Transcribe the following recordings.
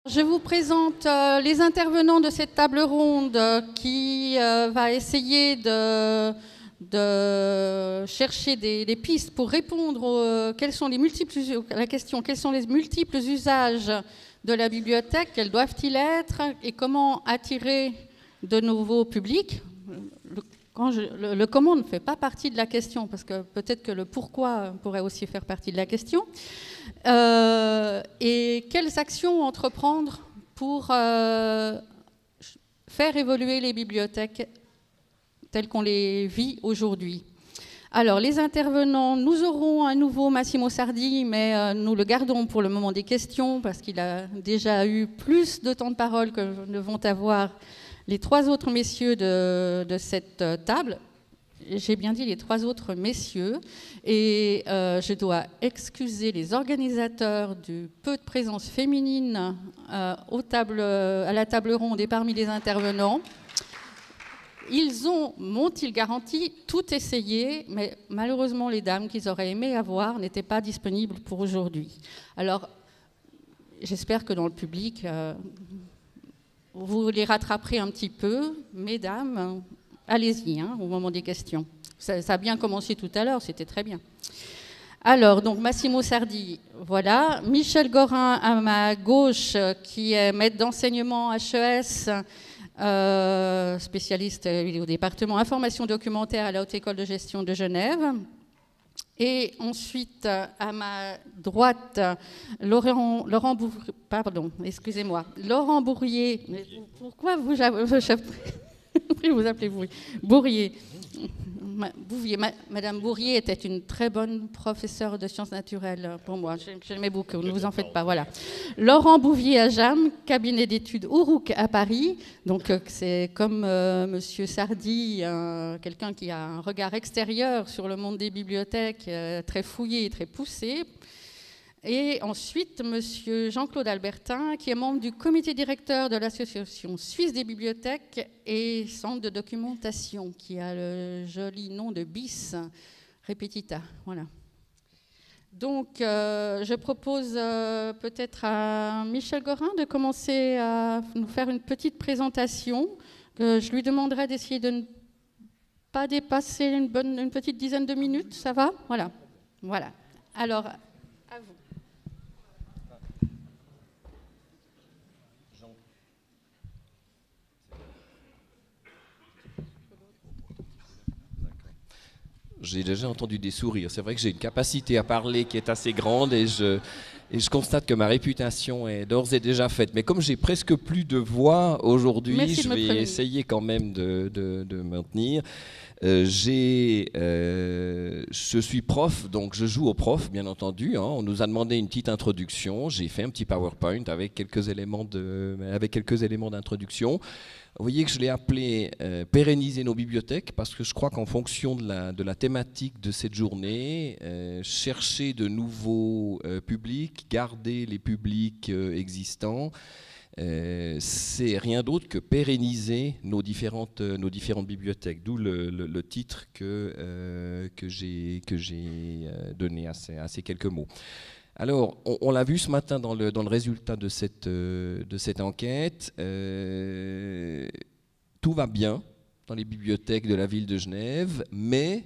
Je vous présente les intervenants de cette table ronde qui va essayer de chercher des pistes pour répondre à la question quels sont les multiples usages de la bibliothèque, quels doivent-ils être et comment attirer de nouveaux publics. Le comment ne fait pas partie de la question, parce que peut-être que le pourquoi pourrait aussi faire partie de la question. Et quelles actions entreprendre pour faire évoluer les bibliothèques telles qu'on les vit aujourd'hui. Alors, les intervenants, nous aurons à nouveau Massimo Sardi, mais nous le gardons pour le moment des questions, parce qu'il a déjà eu plus de temps de parole que ne vont avoir les trois autres messieurs de cette table. J'ai bien dit les trois autres messieurs. Et je dois excuser les organisateurs du peu de présence féminine à la table ronde et parmi les intervenants. Ils m'ont-ils garanti, tout essayé, mais malheureusement, les dames qu'ils auraient aimé avoir n'étaient pas disponibles pour aujourd'hui. Alors, j'espère que dans le public, vous les rattraperez un petit peu. Mesdames, allez-y, au moment des questions. Ça a bien commencé tout à l'heure, c'était très bien. Alors, donc Massimo Sardi, voilà. Michel Gorin à ma gauche, qui est maître d'enseignement HES, spécialiste au département information documentaire à la Haute École de gestion de Genève. Et ensuite, à ma droite, Laurent Bourrier. Pourquoi vous appelez Bourrier? Madame Bourrier était une très bonne professeure de sciences naturelles pour moi. Je l'aimais beaucoup, ne vous en faites pas. Voilà. Laurent Bouvier à Jam, cabinet d'études Ourouk à Paris. Donc c'est comme Monsieur Sardi, quelqu'un qui a un regard extérieur sur le monde des bibliothèques, très fouillé et très poussé. Et ensuite, Monsieur Jean-Claude Albertin, qui est membre du comité directeur de l'Association suisse des bibliothèques et centre de documentation, qui a le joli nom de BIS, Repetita. Voilà. Donc, je propose peut-être à Michel Gorin de commencer à nous faire une petite présentation. Je lui demanderai d'essayer de ne pas dépasser une petite dizaine de minutes. Ça va? Voilà. Voilà. Alors, à vous. J'ai déjà entendu des sourires. C'est vrai que j'ai une capacité à parler qui est assez grande et je constate que ma réputation est d'ores et déjà faite. Mais comme j'ai presque plus de voix aujourd'hui, je vais essayer quand même de maintenir. Je suis prof, donc je joue au prof, bien entendu. On nous a demandé une petite introduction. J'ai fait un petit PowerPoint avec quelques éléments d'introduction. Vous voyez que je l'ai appelé pérenniser nos bibliothèques, parce que je crois qu'en fonction de la thématique de cette journée, chercher de nouveaux publics, garder les publics existants, c'est rien d'autre que pérenniser nos différentes bibliothèques, d'où le titre que j'ai donné à ces quelques mots. Alors, on l'a vu ce matin dans le résultat de cette enquête, tout va bien dans les bibliothèques de la ville de Genève, mais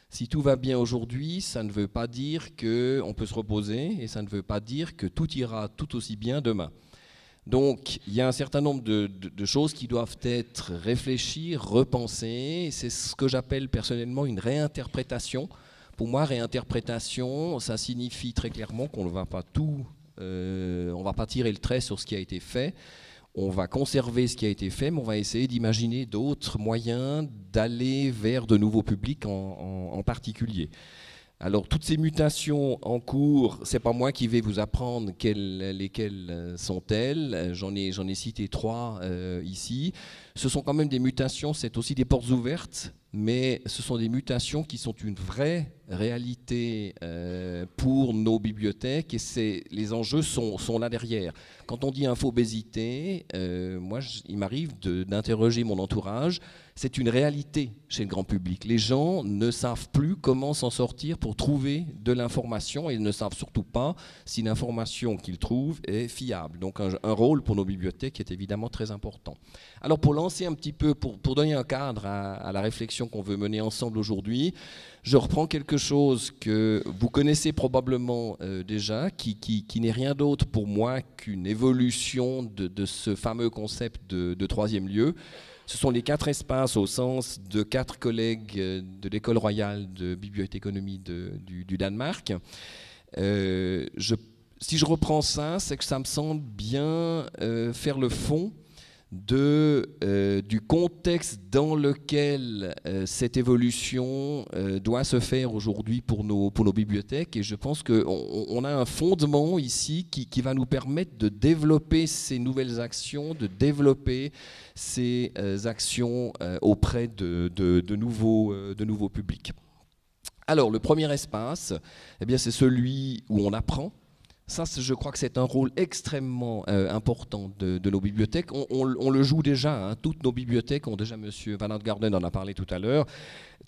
si tout va bien aujourd'hui, ça ne veut pas dire qu'on peut se reposer et ça ne veut pas dire que tout ira tout aussi bien demain. Donc, il y a un certain nombre de choses qui doivent être réfléchies, repensées. C'est ce que j'appelle personnellement une réinterprétation. Pour moi, réinterprétation, ça signifie très clairement qu'on ne va pas on va pas tirer le trait sur ce qui a été fait. On va conserver ce qui a été fait, mais on va essayer d'imaginer d'autres moyens d'aller vers de nouveaux publics en particulier. Alors, toutes ces mutations en cours, c'est pas moi qui vais vous apprendre lesquelles sont-elles. J'en ai cité trois ici. Ce sont quand même des mutations, c'est aussi des portes ouvertes, mais ce sont des mutations qui sont une vraie réalité pour nos bibliothèques et les enjeux sont là derrière. Quand on dit infobésité, moi il m'arrive d'interroger mon entourage. C'est une réalité chez le grand public. Les gens ne savent plus comment s'en sortir pour trouver de l'information et ils ne savent surtout pas si l'information qu'ils trouvent est fiable. Donc un rôle pour nos bibliothèques est évidemment très important. Alors pour lancer un petit peu, pour donner un cadre à la réflexion qu'on veut mener ensemble aujourd'hui, je reprends quelque chose que vous connaissez probablement déjà, qui n'est rien d'autre pour moi qu'une évolution de ce fameux concept de troisième lieu. Ce sont les 4 espaces au sens de 4 collègues de l'École royale de bibliothéconomie du Danemark. Si je reprends ça, c'est que ça me semble bien faire le fond du contexte dans lequel cette évolution doit se faire aujourd'hui pour nos bibliothèques. Et je pense qu'on a un fondement ici qui va nous permettre de développer ces nouvelles actions, de développer ces actions auprès de nouveaux publics. Alors, le premier espace, eh bien, c'est celui où on apprend. Ça, je crois que c'est un rôle extrêmement important de nos bibliothèques. On le joue déjà, hein. Toutes nos bibliothèques ont déjà, M. Van Antgarden en a parlé tout à l'heure,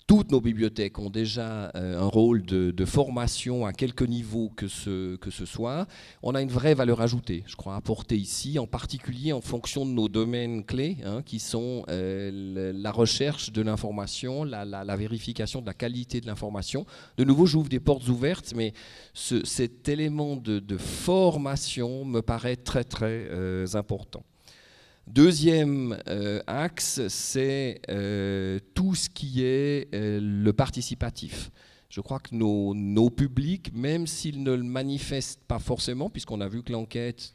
toutes nos bibliothèques ont déjà un rôle de formation à quelque niveau que ce soit. On a une vraie valeur ajoutée, je crois, apportée ici, en particulier en fonction de nos domaines clés, hein, qui sont la recherche de l'information, la vérification de la qualité de l'information. De nouveau, j'ouvre des portes ouvertes, mais cet élément de formation me paraît très, très important. Deuxième axe, c'est tout ce qui est le participatif. Je crois que nos publics, même s'ils ne le manifestent pas forcément, puisqu'on a vu que l'enquête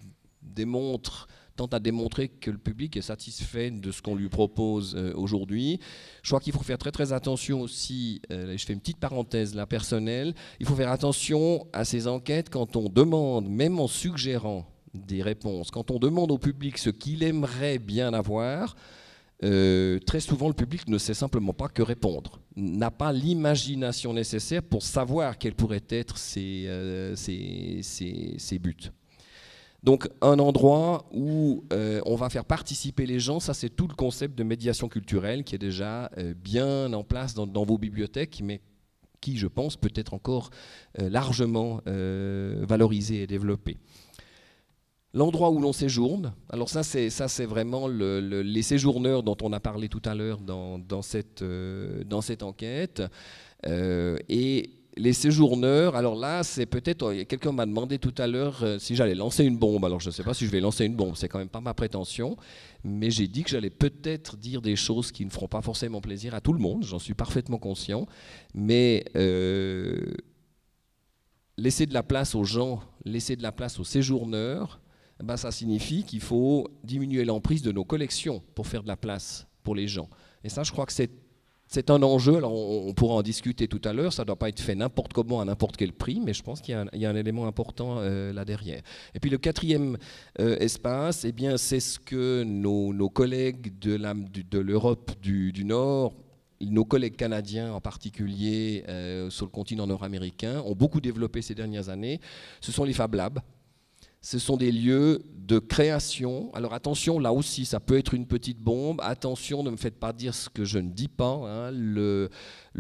tente à démontrer que le public est satisfait de ce qu'on lui propose aujourd'hui. Je crois qu'il faut faire très très attention aussi, je fais une petite parenthèse là personnelle, il faut faire attention à ces enquêtes quand on demande, même en suggérant des réponses, quand on demande au public ce qu'il aimerait bien avoir, très souvent le public ne sait simplement pas que répondre, n'a pas l'imagination nécessaire pour savoir quels pourraient être ses buts. Donc un endroit où on va faire participer les gens, ça c'est tout le concept de médiation culturelle qui est déjà bien en place dans vos bibliothèques, mais qui, je pense, peut être encore largement valorisé et développé. L'endroit où l'on séjourne, alors ça c'est vraiment les séjourneurs dont on a parlé tout à l'heure dans cette enquête. Et les séjourneurs, alors là c'est peut-être, quelqu'un m'a demandé tout à l'heure si j'allais lancer une bombe. Alors je ne sais pas si je vais lancer une bombe, c'est quand même pas ma prétention, mais j'ai dit que j'allais peut-être dire des choses qui ne feront pas forcément plaisir à tout le monde, j'en suis parfaitement conscient, mais laisser de la place aux gens, laisser de la place aux séjourneurs, ben ça signifie qu'il faut diminuer l'emprise de nos collections pour faire de la place pour les gens. Et ça, je crois que c'est un enjeu. Alors on pourra en discuter tout à l'heure, ça ne doit pas être fait n'importe comment, à n'importe quel prix, mais je pense qu'il y a un élément important là derrière. Et puis le quatrième espace, eh bien, c'est ce que nos collègues de l'Europe du Nord, nos collègues canadiens en particulier sur le continent nord-américain, ont beaucoup développé ces dernières années. Ce sont les Fab Labs. Ce sont des lieux de création. Alors attention, là aussi, ça peut être une petite bombe. Attention, ne me faites pas dire ce que je ne dis pas. Hein. Le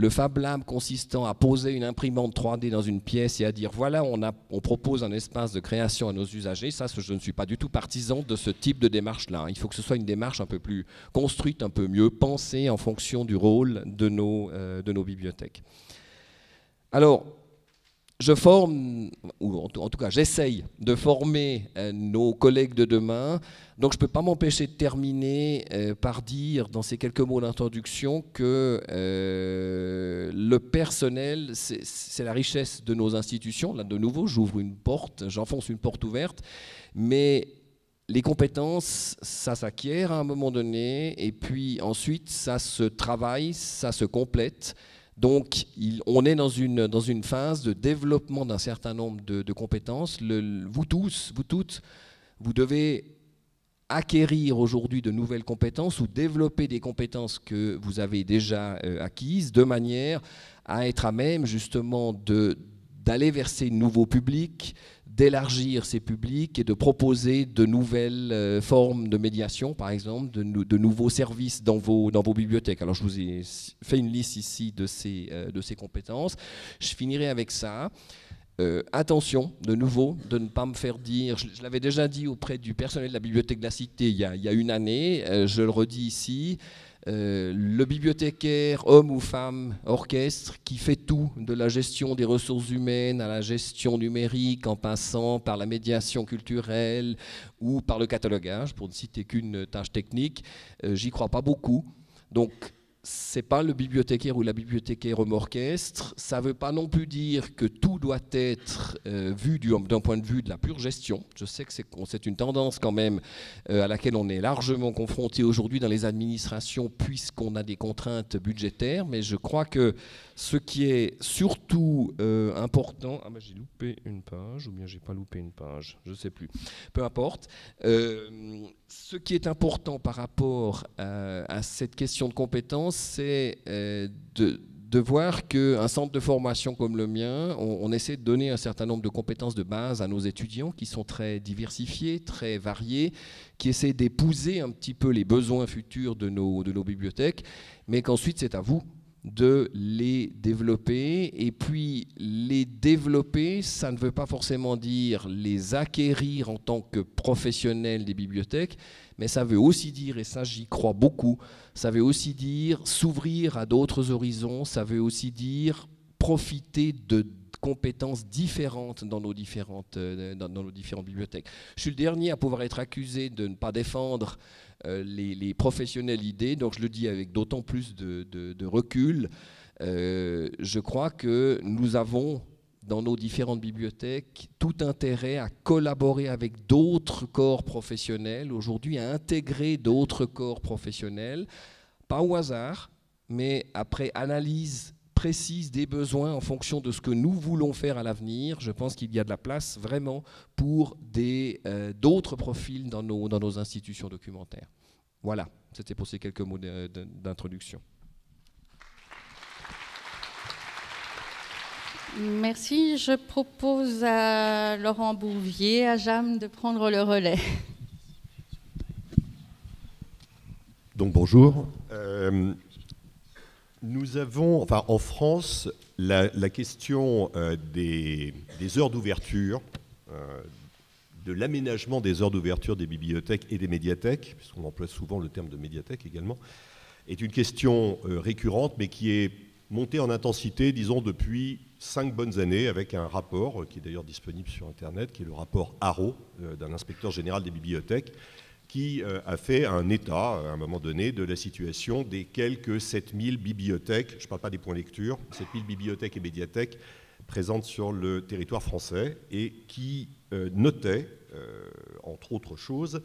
Fab Lab consistant à poser une imprimante 3D dans une pièce et à dire voilà, on propose un espace de création à nos usagers. Ça, je ne suis pas du tout partisan de ce type de démarche-là. Il faut que ce soit une démarche un peu plus construite, un peu mieux pensée en fonction du rôle de nos bibliothèques. Alors, je forme, ou en tout cas j'essaye de former nos collègues de demain, donc je ne peux pas m'empêcher de terminer par dire dans ces quelques mots d'introduction que le personnel, c'est la richesse de nos institutions. Là de nouveau, j'ouvre une porte, j'enfonce une porte ouverte, mais les compétences, ça s'acquiert à un moment donné, et puis ensuite ça se travaille, ça se complète. Donc, on est dans une phase de développement d'un certain nombre de compétences. Vous tous, vous toutes, vous devez acquérir aujourd'hui de nouvelles compétences ou développer des compétences que vous avez déjà acquises de manière à être à même justement d'aller vers ces nouveaux publics, d'élargir ces publics et de proposer de nouvelles formes de médiation, par exemple, de nouveaux services dans vos bibliothèques. Alors, je vous ai fait une liste ici de ces compétences. Je finirai avec ça. Attention, de nouveau, de ne pas me faire dire, je l'avais déjà dit auprès du personnel de la Bibliothèque de la Cité il y a une année, je le redis ici, le bibliothécaire, homme ou femme, orchestre, qui fait tout, de la gestion des ressources humaines à la gestion numérique, en passant par la médiation culturelle ou par le catalogage, pour ne citer qu'une tâche technique, j'y crois pas beaucoup. Donc, c'est pas le bibliothécaire ou la bibliothécaire homme orchestre. Ça ne veut pas non plus dire que tout doit être vu d'un point de vue de la pure gestion. Je sais que c'est une tendance quand même à laquelle on est largement confronté aujourd'hui dans les administrations puisqu'on a des contraintes budgétaires. Mais je crois que ce qui est surtout important... Ah ben j'ai loupé une page ou bien j'ai pas loupé une page, je ne sais plus. Peu importe. Ce qui est important par rapport à cette question de compétences, c'est de voir qu'un centre de formation comme le mien, on essaie de donner un certain nombre de compétences de base à nos étudiants qui sont très diversifiés, très variés, qui essaient d'épouser un petit peu les besoins futurs de nos bibliothèques, mais qu'ensuite c'est à vous de les développer. Et puis les développer, ça ne veut pas forcément dire les acquérir en tant que professionnels des bibliothèques, mais ça veut aussi dire, et ça j'y crois beaucoup, ça veut aussi dire s'ouvrir à d'autres horizons, ça veut aussi dire profiter de compétences différentes dans nos différentes bibliothèques. Je suis le dernier à pouvoir être accusé de ne pas défendre les professionnels idées, donc je le dis avec d'autant plus de recul. Je crois que nous avons dans nos différentes bibliothèques tout intérêt à collaborer avec d'autres corps professionnels, aujourd'hui à intégrer d'autres corps professionnels, pas au hasard, mais après analyse précise des besoins en fonction de ce que nous voulons faire à l'avenir. Je pense qu'il y a de la place vraiment pour d'autres profils dans nos institutions documentaires. Voilà, c'était pour ces quelques mots d'introduction. Merci. Je propose à Laurent Bouvier, à Jam, de prendre le relais. Donc bonjour. Nous avons, enfin en France, la question des heures d'ouverture, de l'aménagement des heures d'ouverture des bibliothèques et des médiathèques, puisqu'on emploie souvent le terme de médiathèque également, est une question récurrente, mais qui est montée en intensité, disons, depuis 5 bonnes années, avec un rapport qui est d'ailleurs disponible sur Internet, qui est le rapport Haro, d'un inspecteur général des bibliothèques, qui a fait un état, à un moment donné, de la situation des quelques 7000 bibliothèques, je ne parle pas des points lecture, 7000 bibliothèques et médiathèques présentes sur le territoire français, et qui notait, entre autres choses,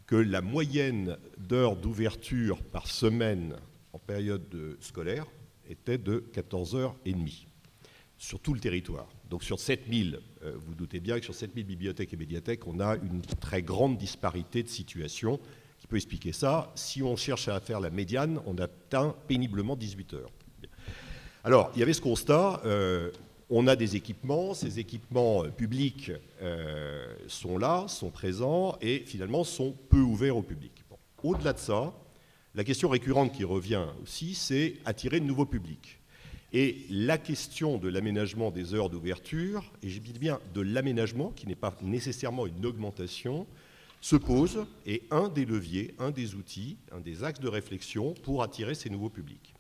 que la moyenne d'heures d'ouverture par semaine en période scolaire était de 14h30 sur tout le territoire. Donc sur 7000, vous doutez bien que sur 7000 bibliothèques et médiathèques, on a une très grande disparité de situation qui peut expliquer ça. Si on cherche à faire la médiane, on atteint péniblement 18 heures. Alors, il y avait ce constat, on a des équipements, ces équipements publics sont là, sont présents et finalement sont peu ouverts au public. Bon. Au-delà de ça, la question récurrente qui revient aussi, c'est attirer de nouveaux publics. Et la question de l'aménagement des heures d'ouverture, et je dis bien de l'aménagement, qui n'est pas nécessairement une augmentation, se pose, et un des leviers, un des outils, un des axes de réflexion pour attirer ces nouveaux publics.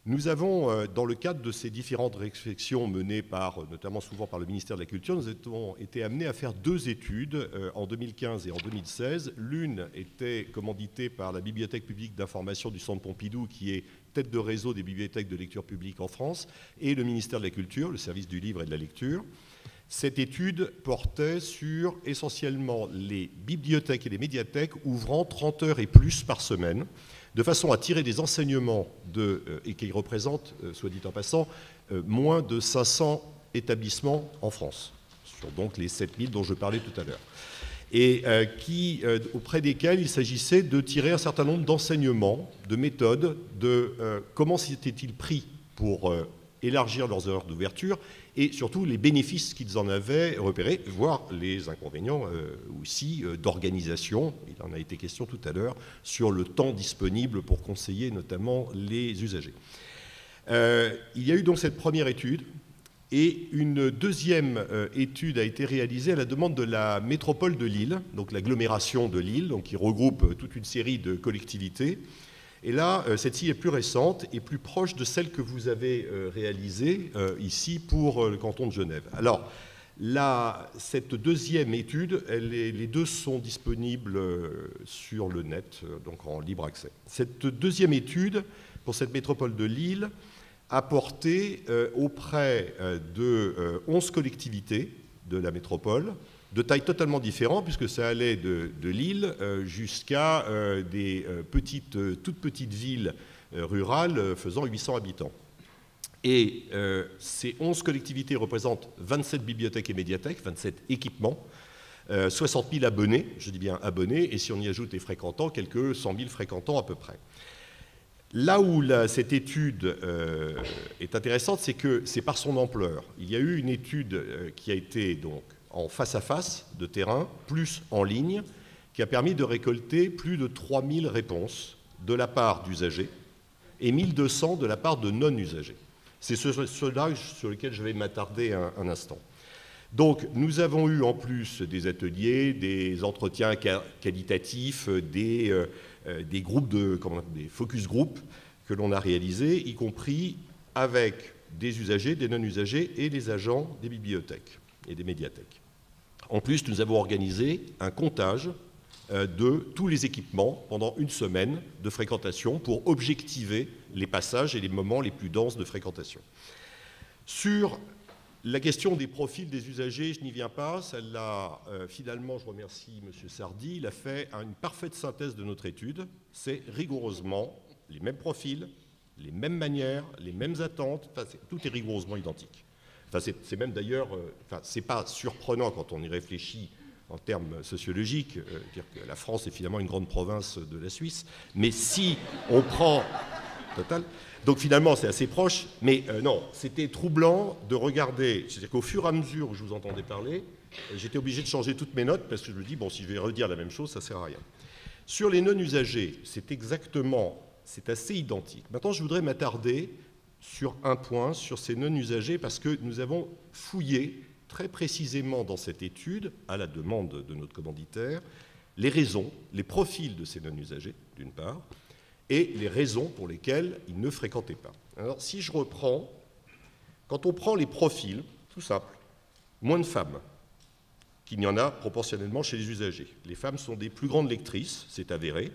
Nous avons, dans le cadre de ces différentes réflexions menées notamment souvent par le ministère de la Culture, nous avons été amenés à faire 2 études en 2015 et en 2016. L'une était commanditée par la Bibliothèque publique d'information du Centre Pompidou, qui est tête de réseau des bibliothèques de lecture publique en France, et le ministère de la Culture, le service du livre et de la lecture. Cette étude portait sur essentiellement les bibliothèques et les médiathèques ouvrant 30 heures et plus par semaine, de façon à tirer des enseignements et qui représentent, soit dit en passant, moins de 500 établissements en France, sur donc les 7000 dont je parlais tout à l'heure. et auprès desquels il s'agissait de tirer un certain nombre d'enseignements, de méthodes, de comment s'étaient-ils pris pour élargir leurs heures d'ouverture, et surtout les bénéfices qu'ils en avaient repérés, voire les inconvénients aussi d'organisation. Il en a été question tout à l'heure sur le temps disponible pour conseiller notamment les usagers. Il y a eu donc cette première étude, et une deuxième étude a été réalisée à la demande de la métropole de Lille, donc l'agglomération de Lille, donc qui regroupe toute une série de collectivités. Et là, celle-ci est plus récente et plus proche de celle que vous avez réalisée ici pour le canton de Genève. Alors, cette deuxième étude, les deux sont disponibles sur le net, donc en libre accès. Cette deuxième étude, pour cette métropole de Lille, a porté auprès de 11 collectivités de la métropole, de taille totalement différente, puisque ça allait de Lille jusqu'à des toutes petites villes rurales faisant 800 habitants. Et ces 11 collectivités représentent 27 bibliothèques et médiathèques, 27 équipements, 60 000 abonnés, je dis bien abonnés, et si on y ajoute les fréquentants, quelques 100 000 fréquentants à peu près. Là où cette étude est intéressante, c'est que c'est par son ampleur. Il y a eu une étude qui a été donc en face-à-face de terrain, plus en ligne, qui a permis de récolter plus de 3000 réponses de la part d'usagers et 1200 de la part de non-usagers. C'est ceux-là sur lesquels je vais m'attarder un instant. Donc, nous avons eu en plus des ateliers, des entretiens qualitatifs, des groupes des focus group que l'on a réalisés, y compris avec des usagers, des non-usagers et les agents des bibliothèques et des médiathèques. En plus, nous avons organisé un comptage de tous les équipements pendant une semaine de fréquentation pour objectiver les passages et les moments les plus denses de fréquentation. Sur la question des profils des usagers, je n'y viens pas. Celle-là, finalement, je remercie M. Sardy, il a fait une parfaite synthèse de notre étude. C'est rigoureusement les mêmes profils, les mêmes manières, les mêmes attentes, tout est rigoureusement identique. C'est même d'ailleurs, c'est pas surprenant quand on y réfléchit en termes sociologiques, dire que la France est finalement une grande province de la Suisse, mais si on prend total, donc finalement c'est assez proche, mais non, c'était troublant de regarder, c'est-à-dire qu'au fur et à mesure où je vous entendais parler, j'étais obligé de changer toutes mes notes parce que je me dis, bon, si je vais redire la même chose, ça sert à rien. Sur les non-usagers, c'est assez identique. Maintenant, je voudrais m'attarder sur un point, sur ces non-usagers, parce que nous avons fouillé très précisément dans cette étude, à la demande de notre commanditaire, les raisons, les profils de ces non-usagers, d'une part, et les raisons pour lesquelles ils ne fréquentaient pas. Alors, si je reprends, quand on prend les profils, tout simple, moins de femmes qu'il n'y en a proportionnellement chez les usagers. Les femmes sont des plus grandes lectrices, c'est avéré,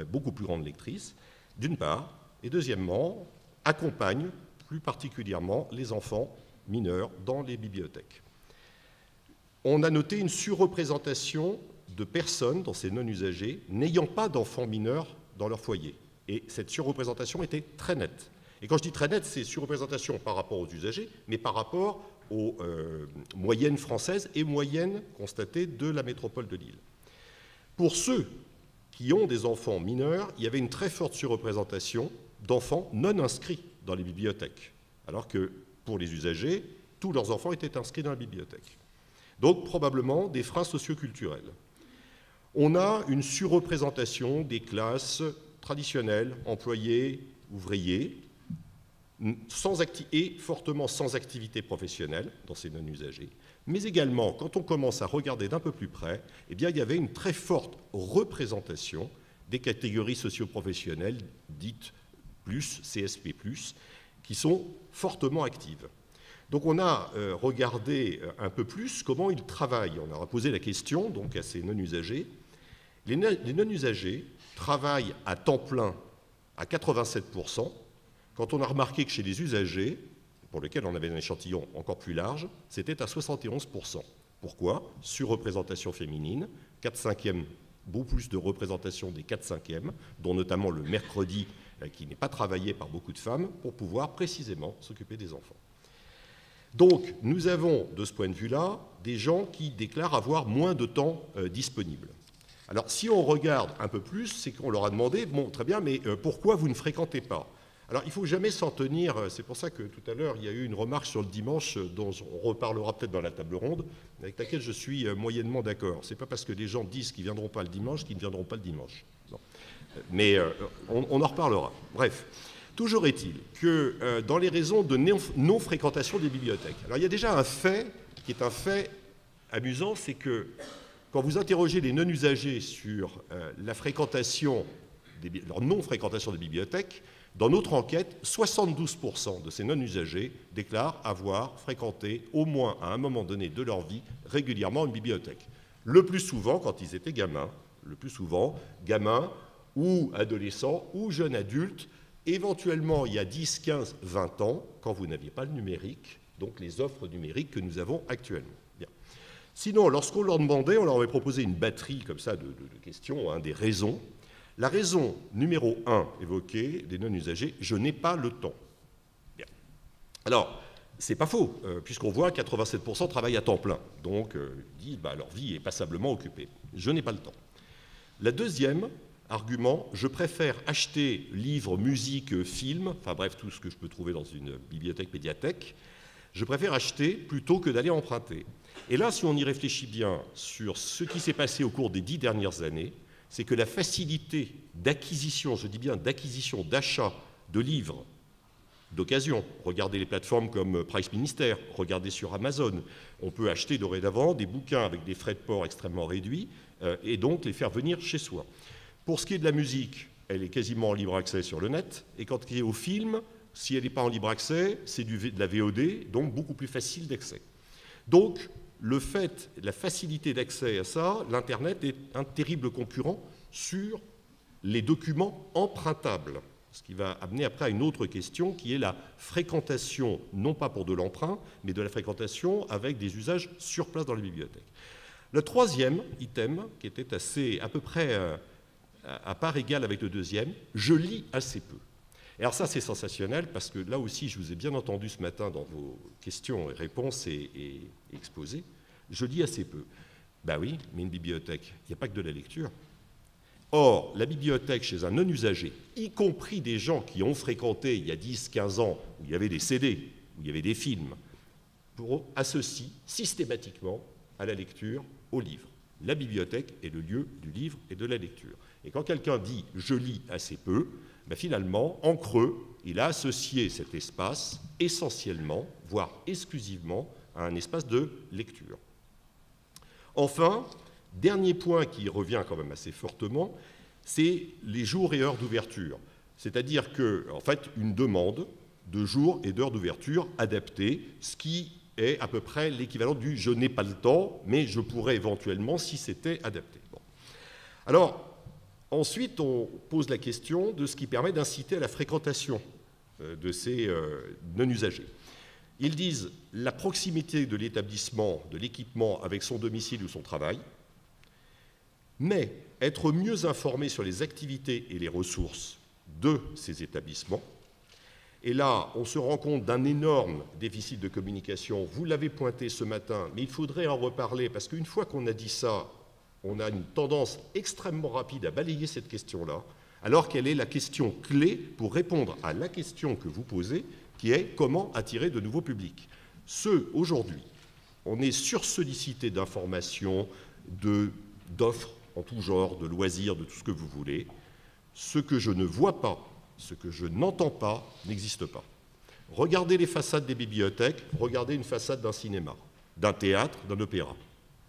beaucoup plus grandes lectrices, d'une part, et deuxièmement, accompagnent plus particulièrement les enfants mineurs dans les bibliothèques. On a noté une surreprésentation de personnes dans ces non-usagers n'ayant pas d'enfants mineurs dans leur foyer. Et cette surreprésentation était très nette. Et quand je dis très nette, c'est surreprésentation par rapport aux usagers, mais par rapport aux moyennes françaises et moyennes constatées de la métropole de Lille. Pour ceux qui ont des enfants mineurs, il y avait une très forte surreprésentation d'enfants non inscrits dans les bibliothèques, alors que pour les usagers, tous leurs enfants étaient inscrits dans la bibliothèque. Donc probablement des freins socioculturels. On a une surreprésentation des classes traditionnelles, employés, ouvriers, et fortement sans activité professionnelle dans ces non-usagers. Mais également, quand on commence à regarder d'un peu plus près, eh bien, il y avait une très forte représentation des catégories socio-professionnelles dites plus, CSP+, qui sont fortement actives. Donc on a regardé un peu plus comment ils travaillent. On a posé la question donc, à ces non-usagers. Les non-usagers travaillent à temps plein à 87%, quand on a remarqué que chez les usagers, pour lesquels on avait un échantillon encore plus large, c'était à 71%. Pourquoi? Surreprésentation féminine, 4/5e, beaucoup plus de représentation des 4/5e, dont notamment le mercredi, qui n'est pas travaillé par beaucoup de femmes, pour pouvoir précisément s'occuper des enfants. Donc, nous avons, de ce point de vue-là, des gens qui déclarent avoir moins de temps disponible. Alors, si on regarde un peu plus, c'est qu'on leur a demandé, bon, très bien, mais pourquoi vous ne fréquentez pas? Alors, il ne faut jamais s'en tenir, c'est pour ça que tout à l'heure, il y a eu une remarque sur le dimanche, dont on reparlera peut-être dans la table ronde, avec laquelle je suis moyennement d'accord. Ce n'est pas parce que les gens disent qu'ils ne viendront pas le dimanche qu'ils ne viendront pas le dimanche. Non. Mais on en reparlera. Bref. Toujours est-il que dans les raisons de non-fréquentation des bibliothèques, alors il y a déjà un fait qui est un fait amusant, c'est que quand vous interrogez les non-usagers sur la fréquentation, leur non-fréquentation des bibliothèques, dans notre enquête, 72% de ces non-usagers déclarent avoir fréquenté au moins à un moment donné de leur vie régulièrement une bibliothèque. Le plus souvent quand ils étaient gamins, ou adolescents ou jeunes adultes, éventuellement, il y a 10, 15, 20 ans, quand vous n'aviez pas le numérique, donc les offres numériques que nous avons actuellement. Bien. Sinon, lorsqu'on leur demandait, on leur avait proposé une batterie comme ça de questions, des raisons. La raison numéro 1 évoquée des non-usagers, je n'ai pas le temps. Bien. Alors, c'est pas faux, puisqu'on voit 87% travaillent à temps plein. Donc, ils disent, leur vie est passablement occupée. Je n'ai pas le temps. La deuxième argument, je préfère acheter livres, musique, films, enfin bref, tout ce que je peux trouver dans une bibliothèque, médiathèque, je préfère acheter plutôt que d'aller emprunter. Et là, si on y réfléchit bien sur ce qui s'est passé au cours des 10 dernières années, c'est que la facilité d'acquisition, je dis bien d'acquisition, d'achat de livres d'occasion, regardez les plateformes comme Price Minister, regardez sur Amazon, on peut acheter dorénavant des bouquins avec des frais de port extrêmement réduits et donc les faire venir chez soi. Pour ce qui est de la musique, elle est quasiment en libre accès sur le net. Et quand il est au film, si elle n'est pas en libre accès, c'est de la VOD, donc beaucoup plus facile d'accès. Donc, le fait, la facilité d'accès à ça, l'Internet est un terrible concurrent sur les documents empruntables. Ce qui va amener après à une autre question qui est la fréquentation, non pas pour de l'emprunt, mais de la fréquentation avec des usages sur place dans les bibliothèques. Le troisième item, qui était à peu près à part égale avec le deuxième, je lis assez peu. Et alors ça, c'est sensationnel, parce que là aussi, je vous ai bien entendu ce matin dans vos questions et réponses et exposés, je lis assez peu. Ben oui, mais une bibliothèque, il n'y a pas que de la lecture. Or, la bibliothèque chez un non-usager, y compris des gens qui ont fréquenté il y a 10, 15 ans, où il y avait des CD, où il y avait des films, associe systématiquement à la lecture au livre. La bibliothèque est le lieu du livre et de la lecture. Et quand quelqu'un dit « je lis assez peu », ben finalement, en creux, il a associé cet espace essentiellement, voire exclusivement, à un espace de lecture. Enfin, dernier point qui revient quand même assez fortement, c'est les jours et heures d'ouverture. C'est-à-dire que, en fait, une demande de jours et d'heures d'ouverture adaptées, ce qui est à peu près l'équivalent du « je n'ai pas le temps, mais je pourrais éventuellement si c'était adapté ». Bon. Alors, ensuite, on pose la question de ce qui permet d'inciter à la fréquentation de ces non-usagers. Ils disent la proximité de l'établissement, de l'équipement avec son domicile ou son travail, mais être mieux informé sur les activités et les ressources de ces établissements. Et là, on se rend compte d'un énorme déficit de communication. Vous l'avez pointé ce matin, mais il faudrait en reparler, parce qu'une fois qu'on a dit ça, on a une tendance extrêmement rapide à balayer cette question-là, alors qu'elle est la question clé pour répondre à la question que vous posez, qui est comment attirer de nouveaux publics. Aujourd'hui, on est sursollicité d'informations, d'offres en tout genre, de loisirs, de tout ce que vous voulez. Ce que je ne vois pas, ce que je n'entends pas, n'existe pas. Regardez les façades des bibliothèques, regardez une façade d'un cinéma, d'un théâtre, d'un opéra.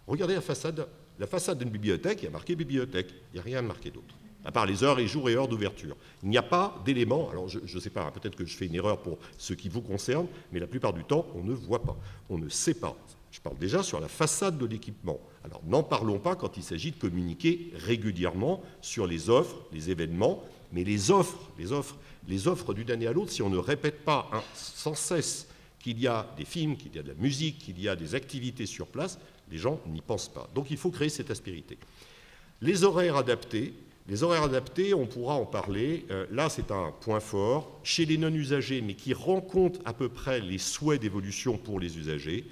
Regardez la façade d'une bibliothèque, il y a marqué bibliothèque, il n'y a rien marqué d'autre, à part les heures et jours et heures d'ouverture. Il n'y a pas d'éléments, alors je ne sais pas, peut-être que je fais une erreur pour ce qui vous concerne, mais la plupart du temps, on ne voit pas, on ne sait pas. Je parle déjà sur la façade de l'équipement. Alors n'en parlons pas quand il s'agit de communiquer régulièrement sur les offres, les événements, mais les offres d'une année à l'autre, si on ne répète pas sans cesse qu'il y a des films, qu'il y a de la musique, qu'il y a des activités sur place, les gens n'y pensent pas. Donc il faut créer cette aspérité. Les horaires adaptés Les horaires adaptés, on pourra en parler. Là, c'est un point fort. Chez les non-usagers, mais qui rend compte à peu près les souhaits d'évolution pour les usagers.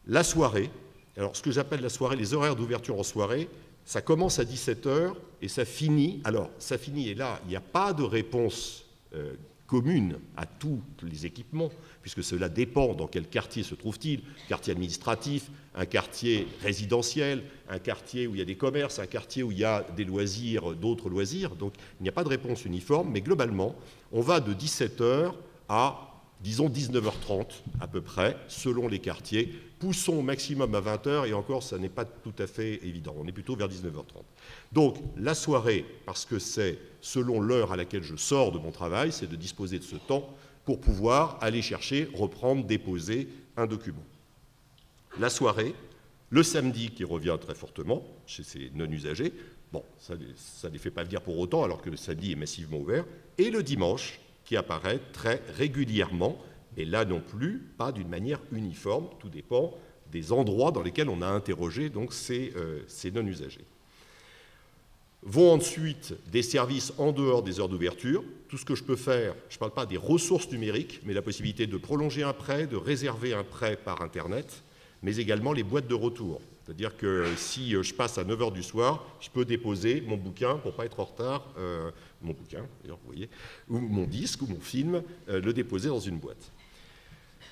La soirée, alors ce que j'appelle la soirée, les horaires d'ouverture en soirée, ça commence à 17h et ça finit. Alors, ça finit, et là, il n'y a pas de réponse commune à tous les équipements, puisque cela dépend dans quel quartier se trouve-t-il, quartier administratif, un quartier résidentiel, un quartier où il y a des commerces, un quartier où il y a des loisirs, d'autres loisirs. Donc, il n'y a pas de réponse uniforme, mais globalement, on va de 17h à, disons, 19h30 à peu près, selon les quartiers. Poussons au maximum à 20h, et encore, ça n'est pas tout à fait évident. On est plutôt vers 19h30. Donc, la soirée, parce que c'est selon l'heure à laquelle je sors de mon travail, c'est de disposer de ce temps pour pouvoir aller chercher, reprendre, déposer un document. La soirée, le samedi qui revient très fortement chez ces non-usagers, bon, ça ne les fait pas venir pour autant, alors que le samedi est massivement ouvert, et le dimanche qui apparaît très régulièrement, et là non plus, pas d'une manière uniforme, tout dépend des endroits dans lesquels on a interrogé donc, ces non-usagers. Vont ensuite des services en dehors des heures d'ouverture. Tout ce que je peux faire, je ne parle pas des ressources numériques, mais la possibilité de prolonger un prêt, de réserver un prêt par Internet, mais également les boîtes de retour. C'est-à-dire que si je passe à 9h du soir, je peux déposer mon bouquin pour ne pas être en retard, mon bouquin, d'ailleurs, vous voyez, ou mon disque ou mon film, le déposer dans une boîte.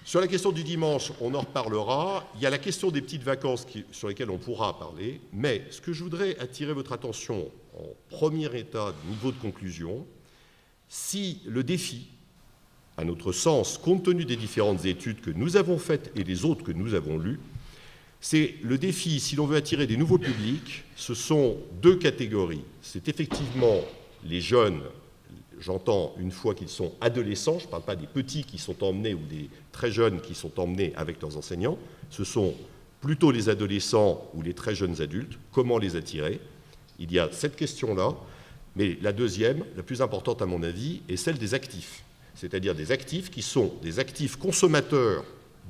Sur la question du dimanche, on en reparlera. Il y a la question des petites vacances sur lesquelles on pourra parler, mais ce que je voudrais attirer votre attention en premier état de niveau de conclusion, si le défi, à notre sens, compte tenu des différentes études que nous avons faites et des autres que nous avons lues, c'est le défi, si l'on veut attirer des nouveaux publics, ce sont deux catégories. C'est effectivement les jeunes, j'entends une fois qu'ils sont adolescents, je ne parle pas des petits qui sont emmenés ou des très jeunes qui sont emmenés avec leurs enseignants, ce sont plutôt les adolescents ou les très jeunes adultes. Comment les attirer? Il y a cette question-là, mais la deuxième, la plus importante à mon avis, est celle des actifs, c'est-à-dire des actifs qui sont des actifs consommateurs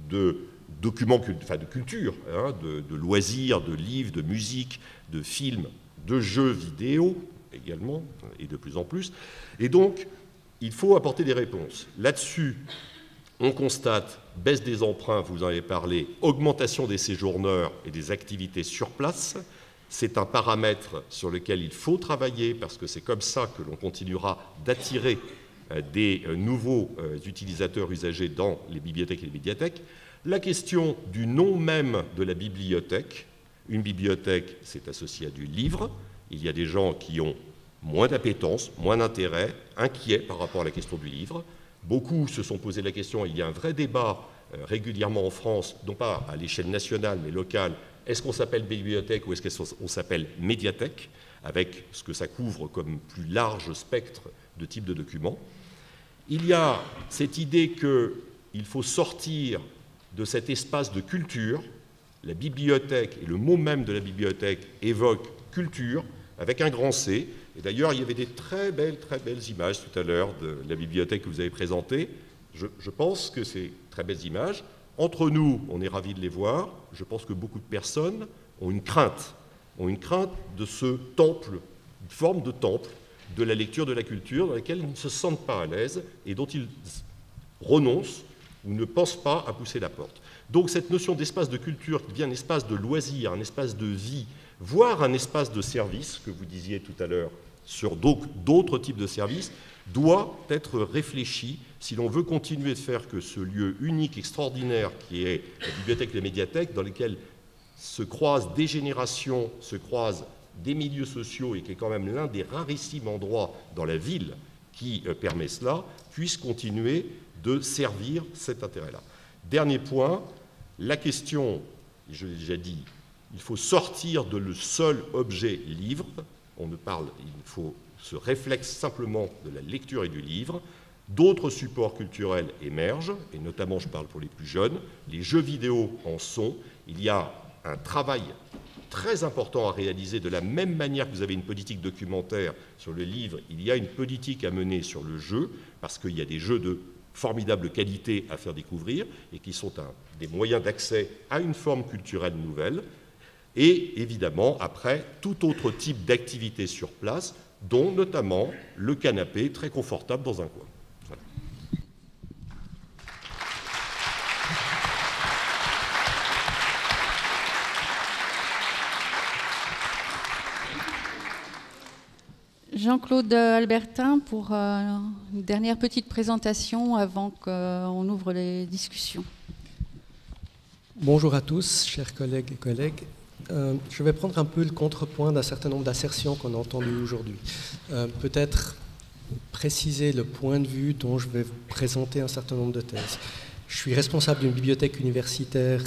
de documents, enfin de culture, hein, de loisirs, de livres, de musique, de films, de jeux vidéo également, et de plus en plus. Et donc, il faut apporter des réponses. Là-dessus, on constate baisse des emprunts, vous en avez parlé, augmentation des séjourneurs et des activités sur place. C'est un paramètre sur lequel il faut travailler parce que c'est comme ça que l'on continuera d'attirer des nouveaux utilisateurs usagers dans les bibliothèques et les médiathèques. La question du nom même de la bibliothèque. Une bibliothèque, c'est associé à du livre. Il y a des gens qui ont moins d'appétence, moins d'intérêt, inquiets par rapport à la question du livre. Beaucoup se sont posé la question, il y a un vrai débat régulièrement en France, non pas à l'échelle nationale mais locale, est-ce qu'on s'appelle bibliothèque ou est-ce qu'on s'appelle médiathèque, avec ce que ça couvre comme plus large spectre de types de documents. Il y a cette idée qu'il faut sortir de cet espace de culture. La bibliothèque, et le mot même de la bibliothèque évoque culture, avec un grand C. Et d'ailleurs, il y avait des très belles images tout à l'heure de la bibliothèque que vous avez présentée. Je pense que ces très belles images, entre nous, on est ravis de les voir. Je pense que beaucoup de personnes ont une crainte de ce temple, une forme de temple de la lecture, de la culture, dans laquelle ils ne se sentent pas à l'aise et dont ils renoncent ou ne pensent pas à pousser la porte. Donc cette notion d'espace de culture qui devient un espace de loisir, un espace de vie, voire un espace de service, que vous disiez tout à l'heure, sur d'autres types de services, doit être réfléchi si l'on veut continuer de faire que ce lieu unique, extraordinaire, qui est la bibliothèque et la médiathèque, dans lequel se croisent des générations, se croisent des milieux sociaux, et qui est quand même l'un des rarissimes endroits dans la ville qui permet cela, puisse continuer de servir cet intérêt-là. Dernier point, la question, je l'ai déjà dit, il faut sortir de le seul objet livre. Il faut ce réflexe simplement de la lecture et du livre. D'autres supports culturels émergent, et notamment, je parle pour les plus jeunes, les jeux vidéo en sont. Il y a un travail très important à réaliser de la même manière que vous avez une politique documentaire sur le livre, il y a une politique à mener sur le jeu, parce qu'il y a des jeux de formidable qualité à faire découvrir et qui sont des moyens d'accès à une forme culturelle nouvelle. et évidemment, après, tout autre type d'activité sur place, dont notamment le canapé très confortable dans un coin. Voilà. Jean-Claude Albertin pour une dernière petite présentation avant qu'on ouvre les discussions. Bonjour à tous, chers collègues et collègues. Je vais prendre un peu le contrepoint d'un certain nombre d'assertions qu'on a entendues aujourd'hui. Peut-être préciser le point de vue dont je vais vous présenter un certain nombre de thèses. Je suis responsable d'une bibliothèque universitaire,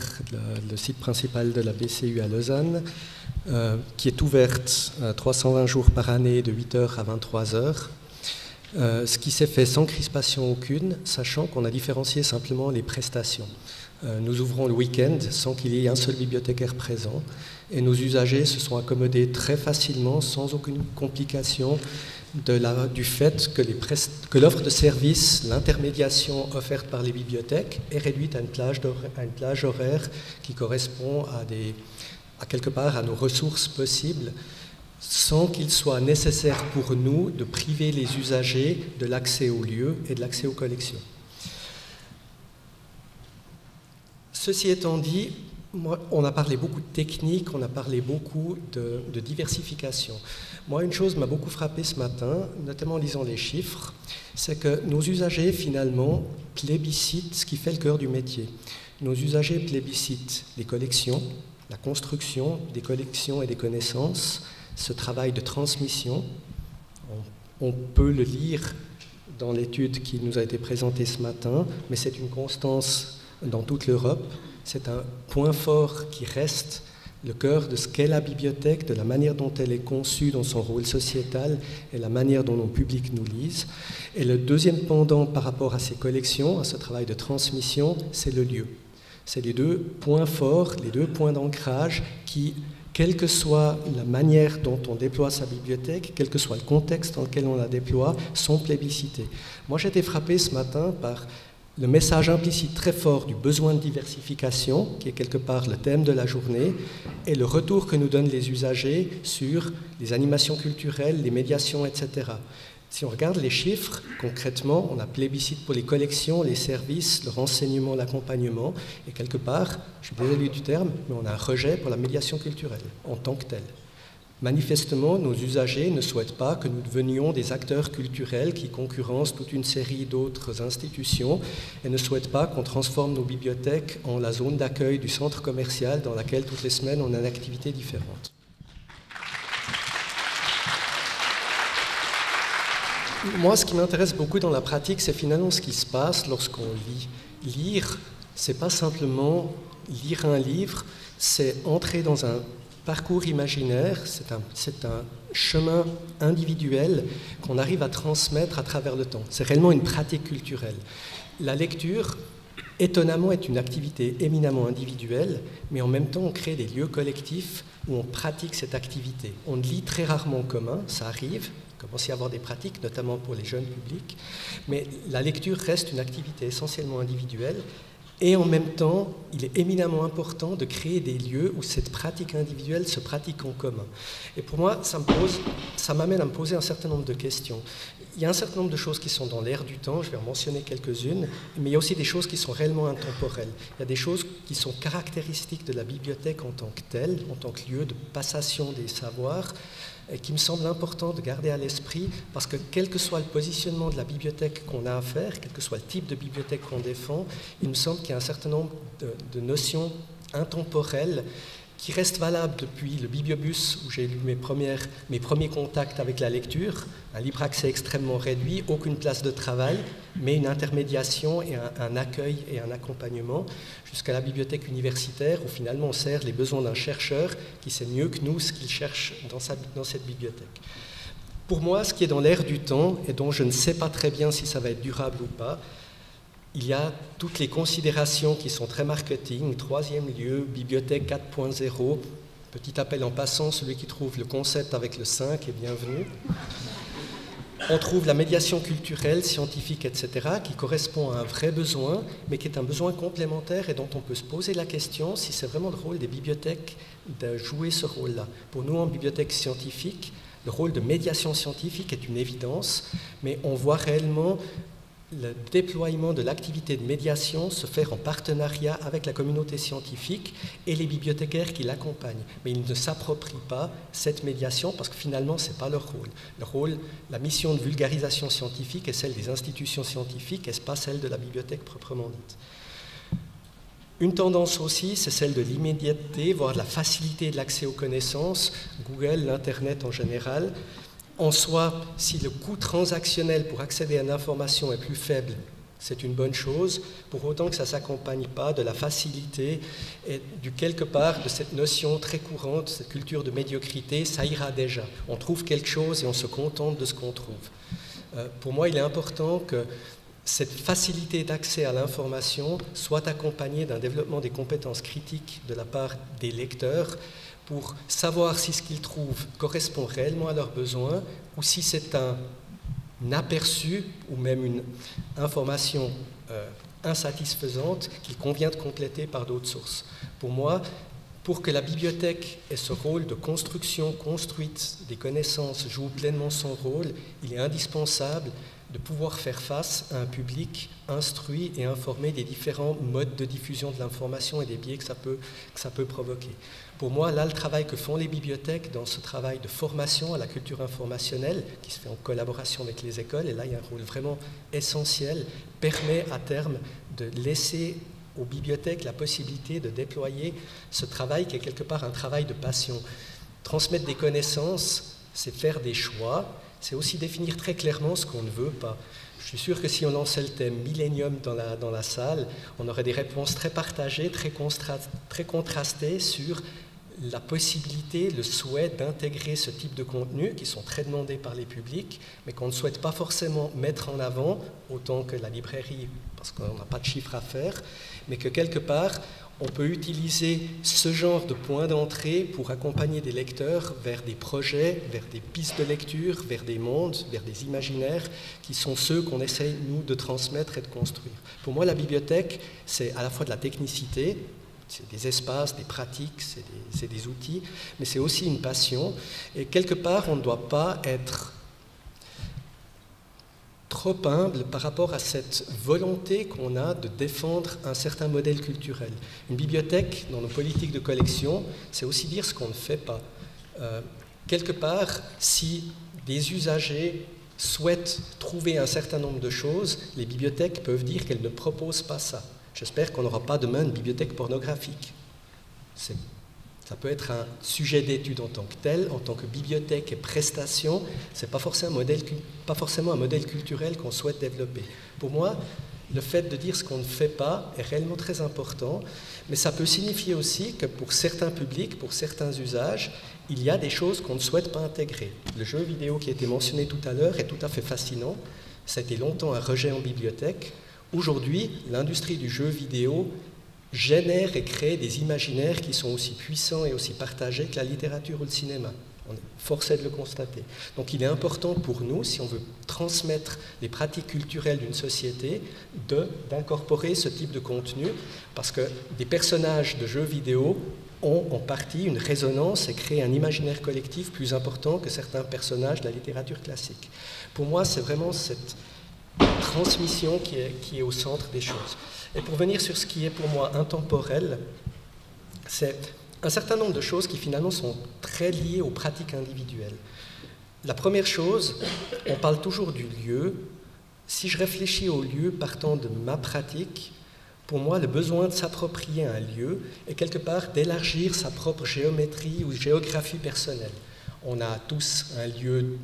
le site principal de la BCU à Lausanne, qui est ouverte 320 jours par année de 8h à 23h, ce qui s'est fait sans crispation aucune, sachant qu'on a différencié simplement les prestations. Nous ouvrons le week-end sans qu'il y ait un seul bibliothécaire présent et nos usagers se sont accommodés très facilement, sans aucune complication, du fait que l'offre de service, l'intermédiation offerte par les bibliothèques est réduite à une plage horaire qui correspond à quelque part à nos ressources possibles, sans qu'il soit nécessaire pour nous de priver les usagers de l'accès aux lieux et de l'accès aux collections. Ceci étant dit, on a parlé beaucoup de technique, on a parlé beaucoup de diversification. Moi, une chose m'a beaucoup frappé ce matin, notamment en lisant les chiffres, c'est que nos usagers, finalement, plébiscitent ce qui fait le cœur du métier. Nos usagers plébiscitent les collections, la construction des collections et des connaissances, ce travail de transmission. On peut le lire dans l'étude qui nous a été présentée ce matin, mais c'est une constance dans toute l'Europe. C'est un point fort qui reste le cœur de ce qu'est la bibliothèque, de la manière dont elle est conçue dans son rôle sociétal et la manière dont nos publics nous lisent. Et le deuxième pendant par rapport à ces collections, à ce travail de transmission, c'est le lieu. C'est les deux points forts, les deux points d'ancrage qui, quelle que soit la manière dont on déploie sa bibliothèque, quel que soit le contexte dans lequel on la déploie, sont plébiscités. Moi, j'ai été frappé ce matin par le message implicite très fort du besoin de diversification, qui est quelque part le thème de la journée, et le retour que nous donnent les usagers sur les animations culturelles, les médiations, etc. Si on regarde les chiffres, concrètement, on a plébiscite pour les collections, les services, le renseignement, l'accompagnement, et quelque part, je suis désolé du terme, mais on a un rejet pour la médiation culturelle en tant que telle. Manifestement, nos usagers ne souhaitent pas que nous devenions des acteurs culturels qui concurrencent toute une série d'autres institutions et ne souhaitent pas qu'on transforme nos bibliothèques en la zone d'accueil du centre commercial dans laquelle toutes les semaines on a une activité différente. Moi, ce qui m'intéresse beaucoup dans la pratique, c'est finalement ce qui se passe lorsqu'on lit. Lire, c'est pas simplement lire un livre, c'est entrer dans un parcours imaginaire, c'est un chemin individuel qu'on arrive à transmettre à travers le temps. C'est réellement une pratique culturelle. La lecture, étonnamment, est une activité éminemment individuelle, mais en même temps, on crée des lieux collectifs où on pratique cette activité. On lit très rarement en commun, ça arrive, il commence à y avoir des pratiques, notamment pour les jeunes publics, mais la lecture reste une activité essentiellement individuelle. Et en même temps, il est éminemment important de créer des lieux où cette pratique individuelle se pratique en commun. Et pour moi, ça m'amène à me poser un certain nombre de questions. Il y a un certain nombre de choses qui sont dans l'air du temps, je vais en mentionner quelques-unes, mais il y a aussi des choses qui sont réellement intemporelles. Il y a des choses qui sont caractéristiques de la bibliothèque en tant que telle, en tant que lieu de passation des savoirs, et qui me semble important de garder à l'esprit, parce que quel que soit le positionnement de la bibliothèque qu'on a à faire, quel que soit le type de bibliothèque qu'on défend, il me semble qu'il y a un certain nombre de notions intemporelles qui restent valables depuis le bibliobus, où j'ai eu mes premiers contacts avec la lecture, un libre accès extrêmement réduit, aucune place de travail, mais une intermédiation et un accueil et un accompagnement, jusqu'à la bibliothèque universitaire, où finalement on sert les besoins d'un chercheur qui sait mieux que nous ce qu'il cherche dans cette bibliothèque. Pour moi, ce qui est dans l'air du temps, et dont je ne sais pas très bien si ça va être durable ou pas, il y a toutes les considérations qui sont très marketing, troisième lieu, bibliothèque 4.0, petit appel en passant, celui qui trouve le concept avec le 5 est bienvenu. on trouve la médiation culturelle, scientifique, etc., qui correspond à un vrai besoin, mais qui est un besoin complémentaire et dont on peut se poser la question si c'est vraiment le rôle des bibliothèques de jouer ce rôle-là. Pour nous, en bibliothèque scientifique, le rôle de médiation scientifique est une évidence, mais on voit réellement le déploiement de l'activité de médiation se faire en partenariat avec la communauté scientifique et les bibliothécaires qui l'accompagnent. Mais ils ne s'approprient pas cette médiation parce que finalement, ce n'est pas leur rôle. Leur rôle, la mission de vulgarisation scientifique est celle des institutions scientifiques et ce n'est pas celle de la bibliothèque proprement dite. Une tendance aussi, c'est celle de l'immédiateté, voire de la facilité de l'accès aux connaissances, Google, l'Internet en général. En soi, si le coût transactionnel pour accéder à une information est plus faible, c'est une bonne chose, pour autant que ça ne s'accompagne pas de la facilité et du quelque part de cette notion très courante, cette culture de médiocrité, ça ira déjà. On trouve quelque chose et on se contente de ce qu'on trouve. Pour moi, il est important que cette facilité d'accès à l'information soit accompagnée d'un développement des compétences critiques de la part des lecteurs, pour savoir si ce qu'ils trouvent correspond réellement à leurs besoins ou si c'est un aperçu ou même une information insatisfaisante qu'il convient de compléter par d'autres sources. Pour moi, pour que la bibliothèque ait ce rôle de construction construite des connaissances, joue pleinement son rôle, il est indispensable de pouvoir faire face à un public instruit et informé des différents modes de diffusion de l'information et des biais que ça peut provoquer. Pour moi, là, le travail que font les bibliothèques dans ce travail de formation à la culture informationnelle, qui se fait en collaboration avec les écoles, et là, il y a un rôle vraiment essentiel, permet à terme de laisser aux bibliothèques la possibilité de déployer ce travail qui est quelque part un travail de passion. Transmettre des connaissances, c'est faire des choix, c'est aussi définir très clairement ce qu'on ne veut pas. Je suis sûr que si on lançait le thème Millennium dans la salle, on aurait des réponses très partagées, très contrastées sur la possibilité, le souhait d'intégrer ce type de contenus qui sont très demandés par les publics, mais qu'on ne souhaite pas forcément mettre en avant, autant que la librairie, parce qu'on n'a pas de chiffre à faire, mais que quelque part, on peut utiliser ce genre de point d'entrée pour accompagner des lecteurs vers des projets, vers des pistes de lecture, vers des mondes, vers des imaginaires qui sont ceux qu'on essaye, nous, de transmettre et de construire. Pour moi, la bibliothèque, c'est à la fois de la technicité, c'est des espaces, des pratiques, c'est des outils, mais c'est aussi une passion. Et quelque part, on ne doit pas être trop humble par rapport à cette volonté qu'on a de défendre un certain modèle culturel. Une bibliothèque, dans nos politiques de collection, c'est aussi dire ce qu'on ne fait pas. Quelque part, si des usagers souhaitent trouver un certain nombre de choses, les bibliothèques peuvent dire qu'elles ne proposent pas ça. J'espère qu'on n'aura pas demain une bibliothèque pornographique. Ça peut être un sujet d'étude en tant que tel, en tant que bibliothèque et prestation, ce n'est pas forcément un modèle culturel qu'on souhaite développer. Pour moi, le fait de dire ce qu'on ne fait pas est réellement très important, mais ça peut signifier aussi que pour certains publics, pour certains usages, il y a des choses qu'on ne souhaite pas intégrer. Le jeu vidéo qui a été mentionné tout à l'heure est tout à fait fascinant. Ça a été longtemps un rejet en bibliothèque. Aujourd'hui, l'industrie du jeu vidéo génère et crée des imaginaires qui sont aussi puissants et aussi partagés que la littérature ou le cinéma. On est forcé de le constater. Donc il est important pour nous, si on veut transmettre les pratiques culturelles d'une société, d'incorporer ce type de contenu, parce que des personnages de jeux vidéo ont en partie une résonance et créent un imaginaire collectif plus important que certains personnages de la littérature classique. Pour moi, c'est vraiment cette transmission qui est au centre des choses. Et pour venir sur ce qui est pour moi intemporel, c'est un certain nombre de choses qui finalement sont très liées aux pratiques individuelles. La première chose, on parle toujours du lieu. Si je réfléchis au lieu partant de ma pratique, pour moi, le besoin de s'approprier un lieu est quelque part d'élargir sa propre géométrie ou géographie personnelle. On a tous un lieu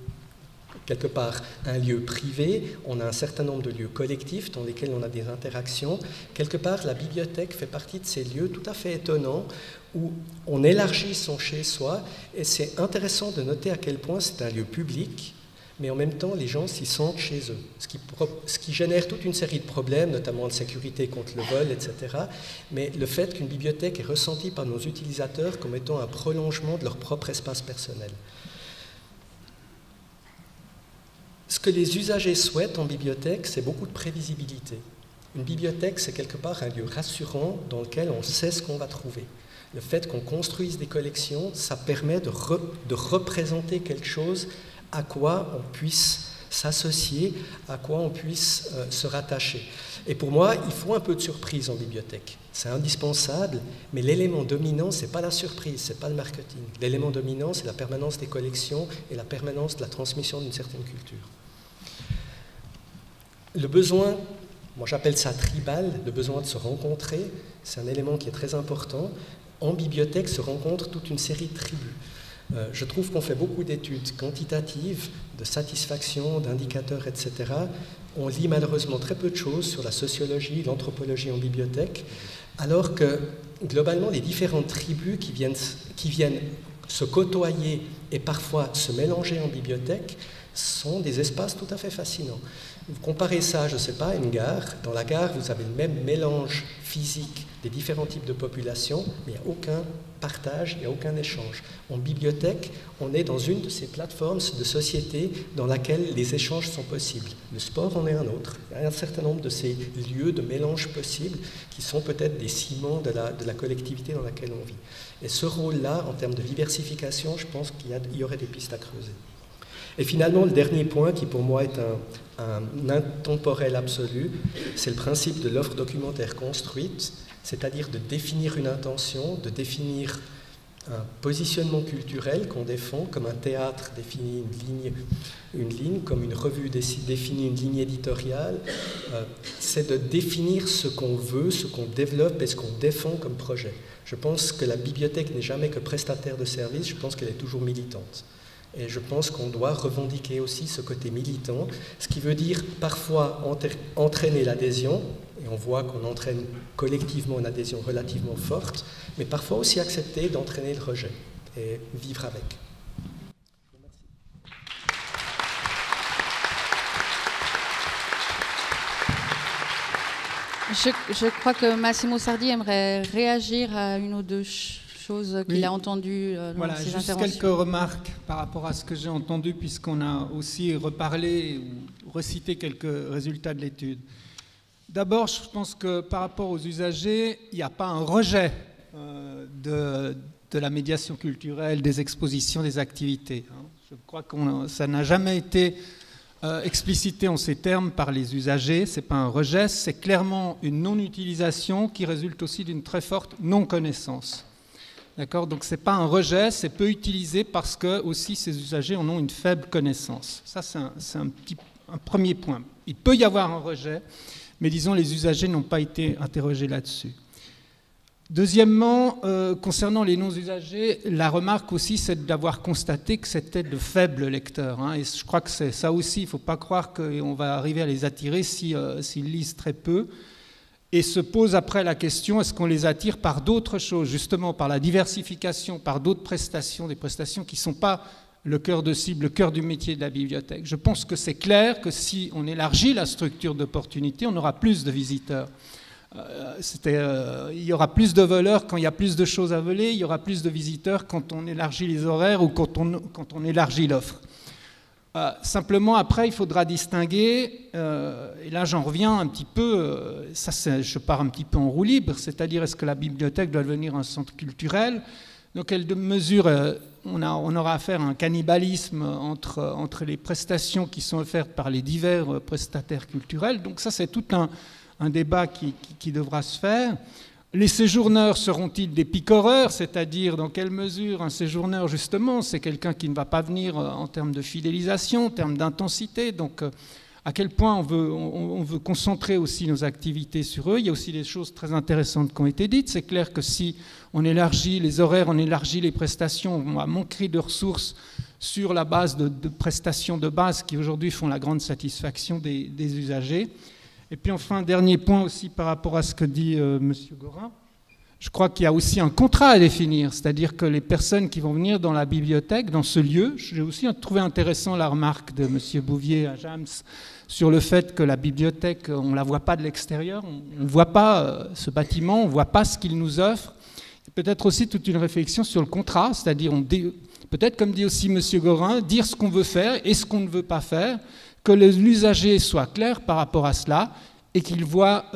quelque part un lieu privé, on a un certain nombre de lieux collectifs dans lesquels on a des interactions. Quelque part, la bibliothèque fait partie de ces lieux tout à fait étonnants où on élargit son chez-soi et c'est intéressant de noter à quel point c'est un lieu public, mais en même temps, les gens s'y sentent chez eux, ce qui génère toute une série de problèmes, notamment de sécurité contre le vol, etc. Mais le fait qu'une bibliothèque est ressentie par nos utilisateurs comme étant un prolongement de leur propre espace personnel. Ce que les usagers souhaitent en bibliothèque, c'est beaucoup de prévisibilité. Une bibliothèque, c'est quelque part un lieu rassurant dans lequel on sait ce qu'on va trouver. Le fait qu'on construise des collections, ça permet de représenter quelque chose à quoi on puisse s'associer, à quoi on puisse se rattacher. Et pour moi, il faut un peu de surprise en bibliothèque. C'est indispensable, mais l'élément dominant, ce n'est pas la surprise, ce n'est pas le marketing. L'élément dominant, c'est la permanence des collections et la permanence de la transmission d'une certaine culture. Le besoin, moi j'appelle ça tribal, le besoin de se rencontrer, c'est un élément qui est très important. En bibliothèque se rencontrent toute une série de tribus. Je trouve qu'on fait beaucoup d'études quantitatives, de satisfaction, d'indicateurs, etc. On lit malheureusement très peu de choses sur la sociologie, l'anthropologie en bibliothèque, alors que globalement les différentes tribus qui viennent se côtoyer et parfois se mélanger en bibliothèque sont des espaces tout à fait fascinants. Vous comparez ça, je ne sais pas, à une gare. Dans la gare, vous avez le même mélange physique des différents types de populations, mais il n'y a aucun partage, il n'y a aucun échange. En bibliothèque, on est dans une de ces plateformes de société dans laquelle les échanges sont possibles. Le sport en est un autre. Il y a un certain nombre de ces lieux de mélange possibles qui sont peut-être des ciments de la collectivité dans laquelle on vit. Et ce rôle-là, en termes de diversification, je pense qu'il y aurait des pistes à creuser. Et finalement, le dernier point qui pour moi est un intemporel absolu, c'est le principe de l'offre documentaire construite, c'est-à-dire de définir une intention, de définir un positionnement culturel qu'on défend, comme un théâtre définit une ligne, comme une revue définit une ligne éditoriale. C'est de définir ce qu'on veut, ce qu'on développe et ce qu'on défend comme projet. Je pense que la bibliothèque n'est jamais que prestataire de service, je pense qu'elle est toujours militante. Et je pense qu'on doit revendiquer aussi ce côté militant, ce qui veut dire parfois entraîner l'adhésion, et on voit qu'on entraîne collectivement une adhésion relativement forte, mais parfois aussi accepter d'entraîner le rejet et vivre avec. Je crois que Massimo Sardi aimerait réagir à une ou deux choses qu'il a entendues dans ses interventions. Juste quelques remarques par rapport à ce que j'ai entendu, puisqu'on a aussi reparlé ou recité quelques résultats de l'étude. D'abord, je pense que par rapport aux usagers, il n'y a pas un rejet de la médiation culturelle, des expositions, des activités. Je crois que ça n'a jamais été explicité en ces termes par les usagers. Ce n'est pas un rejet, c'est clairement une non-utilisation qui résulte aussi d'une très forte non-connaissance. D'accord ? Donc ce n'est pas un rejet, c'est peu utilisé parce que aussi ces usagers en ont une faible connaissance. Ça, c'est un premier point. Il peut y avoir un rejet, mais disons les usagers n'ont pas été interrogés là-dessus. Deuxièmement, concernant les non-usagers, la remarque aussi, c'est d'avoir constaté que c'était de faibles lecteurs. Et je crois que c'est ça aussi, il ne faut pas croire qu'on va arriver à les attirer s'ils lisent très peu. Et se pose après la question, est-ce qu'on les attire par d'autres choses, justement par la diversification, par d'autres prestations, des prestations qui ne sont pas le cœur de cible, le cœur du métier de la bibliothèque. Je pense que c'est clair que si on élargit la structure d'opportunités, on aura plus de visiteurs. Il y aura plus de voleurs quand il y a plus de choses à voler, il y aura plus de visiteurs quand on élargit les horaires ou quand on élargit l'offre. Simplement, après, il faudra distinguer, et là j'en reviens un petit peu, je pars un petit peu en roue libre, c'est-à-dire est-ce que la bibliothèque doit devenir un centre culturel ? Dans quelle mesure on aura affaire à un cannibalisme entre les prestations qui sont offertes par les divers prestataires culturels. Donc ça, c'est tout un débat qui devra se faire. Les séjourneurs seront-ils des picoreurs, c'est-à-dire dans quelle mesure un séjourneur, justement, c'est quelqu'un qui ne va pas venir en termes de fidélisation, en termes d'intensité, donc à quel point on veut concentrer aussi nos activités sur eux. Il y a aussi des choses très intéressantes qui ont été dites. C'est clair que si on élargit les horaires, on élargit les prestations, on va manquer de ressources sur la base de prestations de base qui aujourd'hui font la grande satisfaction des usagers. Et puis enfin, dernier point aussi par rapport à ce que dit M. Gorin, je crois qu'il y a aussi un contrat à définir, c'est-à-dire que les personnes qui vont venir dans la bibliothèque, dans ce lieu, j'ai aussi trouvé intéressant la remarque de M. Bouvier à Jams sur le fait que la bibliothèque, on ne la voit pas de l'extérieur, on ne voit pas ce bâtiment, on ne voit pas ce qu'il nous offre. Peut-être aussi toute une réflexion sur le contrat, c'est-à-dire peut-être, comme dit aussi M. Gorin, dire ce qu'on veut faire et ce qu'on ne veut pas faire, que l'usager soit clair par rapport à cela et qu'il voit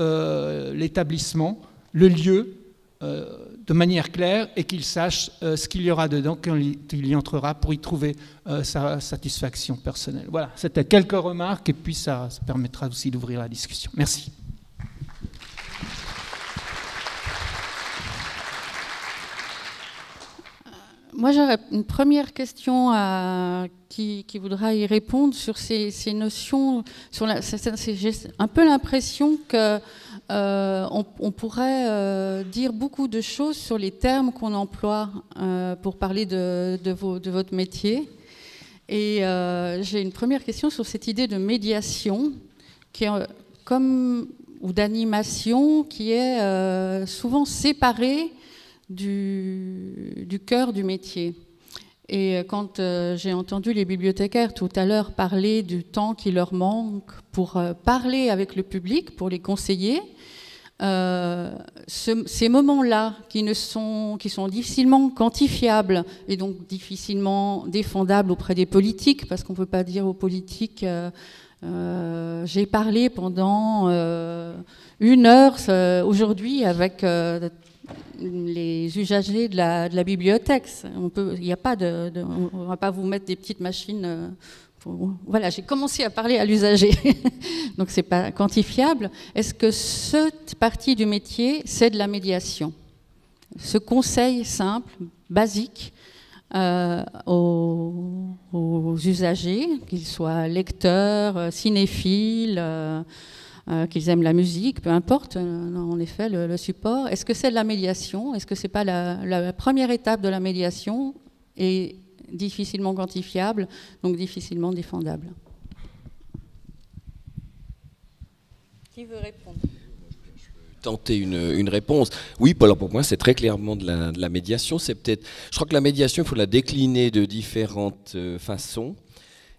l'établissement, le lieu, de manière claire et qu'il sache ce qu'il y aura dedans quand il y entrera pour y trouver sa satisfaction personnelle. Voilà, c'était quelques remarques et puis ça permettra aussi d'ouvrir la discussion. Merci. Moi, j'aurais une première question qui voudra y répondre sur ces notions. J'ai un peu l'impression que on pourrait dire beaucoup de choses sur les termes qu'on emploie pour parler de votre métier. Et j'ai une première question sur cette idée de médiation, qui est ou d'animation, qui est souvent séparée du cœur du métier. Et quand j'ai entendu les bibliothécaires tout à l'heure parler du temps qui leur manque pour parler avec le public, pour les conseiller, ces moments-là qui sont difficilement quantifiables et donc difficilement défendables auprès des politiques, parce qu'on ne peut pas dire aux politiques j'ai parlé pendant 1 heure aujourd'hui avec les usagers de la bibliothèque. On ne va pas vous mettre des petites machines. Voilà, j'ai commencé à parler à l'usager, donc c'est pas quantifiable. Est-ce que cette partie du métier, c'est de la médiation? Ce conseil simple, basique, aux usagers, qu'ils soient lecteurs, cinéphiles, qu'ils aiment la musique, peu importe, en effet, le support. Est-ce que c'est de la médiation? Est-ce que c'est pas la première étape de la médiation et difficilement quantifiable, donc difficilement défendable? Qui veut répondre? Tenter une réponse. Oui, pour moi, c'est très clairement de la médiation. C'est peut-être, je crois que la médiation, il faut la décliner de différentes façons.